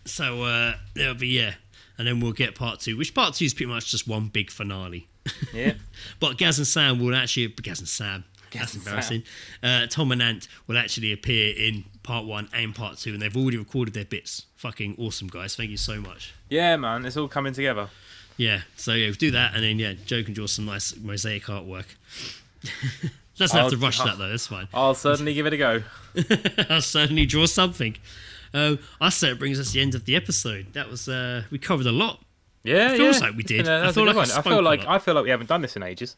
[SPEAKER 4] So there'll be, yeah. And then we'll get part two, which part two is pretty much just one big finale.
[SPEAKER 1] Yeah.
[SPEAKER 4] But Gaz and Sam will actually... Gaz and Sam. That's
[SPEAKER 1] and
[SPEAKER 4] embarrassing. Tom and Ant will actually appear in part one and part two, and they've already recorded their bits. Fucking awesome, guys. Thank you so much.
[SPEAKER 1] Yeah, man, it's all coming together.
[SPEAKER 4] Yeah, so yeah, we'll do that, and then, yeah, Joe can draw some nice mosaic artwork. Doesn't have to rush that, though. That's fine.
[SPEAKER 1] I'll certainly give it a go.
[SPEAKER 4] I'll certainly draw something. I say it brings us to the end of the episode. That was we covered a lot.
[SPEAKER 1] Yeah,
[SPEAKER 4] It feels like we did.
[SPEAKER 1] Yeah,
[SPEAKER 4] I
[SPEAKER 1] that's
[SPEAKER 4] feel
[SPEAKER 1] a good
[SPEAKER 4] like
[SPEAKER 1] one.
[SPEAKER 4] I spoke a lot.
[SPEAKER 1] I feel like we haven't done this in ages.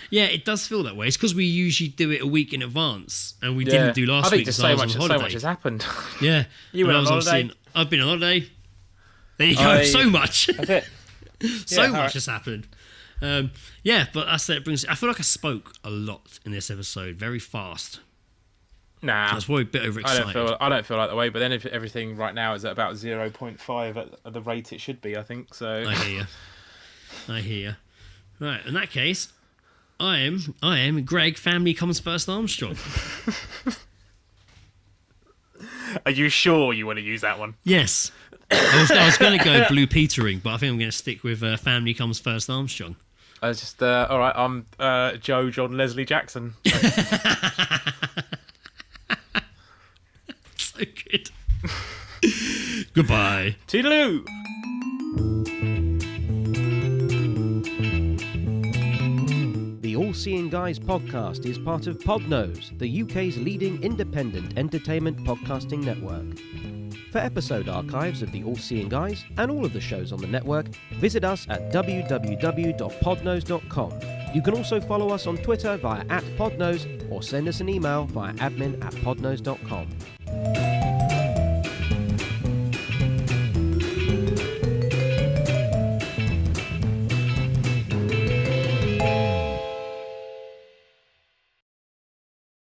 [SPEAKER 4] Yeah, it does feel that way. It's because we usually do it a week in advance, and we didn't do last
[SPEAKER 1] I think
[SPEAKER 4] week
[SPEAKER 1] just
[SPEAKER 4] because I
[SPEAKER 1] so
[SPEAKER 4] was
[SPEAKER 1] much,
[SPEAKER 4] on
[SPEAKER 1] so
[SPEAKER 4] holiday.
[SPEAKER 1] much has happened.
[SPEAKER 4] Yeah,
[SPEAKER 1] You went
[SPEAKER 4] And
[SPEAKER 1] on
[SPEAKER 4] I was
[SPEAKER 1] holiday?
[SPEAKER 4] obviously- I've been on holiday. There you go. So much.
[SPEAKER 1] That's it.
[SPEAKER 4] So
[SPEAKER 1] Yeah,
[SPEAKER 4] much
[SPEAKER 1] alright.
[SPEAKER 4] has happened. Yeah, but I say it brings. I feel like I spoke a lot in this episode, very fast.
[SPEAKER 1] Nah,
[SPEAKER 4] I was probably a bit overexcited.
[SPEAKER 1] I don't feel like the way. But then if everything right now is at about 0.5 at the rate it should be, I think so.
[SPEAKER 4] I hear you. I hear. Right, in that case, I am Greg, family comes first Armstrong.
[SPEAKER 1] Are you sure you want to use that one?
[SPEAKER 4] Yes. I was going to go Blue Petering, but I think I'm going to stick with family comes first Armstrong.
[SPEAKER 1] I was just, all right, I'm Joe John Leslie Jackson.
[SPEAKER 4] So good. Goodbye.
[SPEAKER 1] Toodaloo!
[SPEAKER 5] The All Seeing Guys podcast is part of Podnose, the UK's leading independent entertainment podcasting network. For episode archives of the All Seeing Guys and all of the shows on the network, visit us at www.podnose.com. You can also follow us on Twitter via @podnose or send us an email via admin@podnose.com.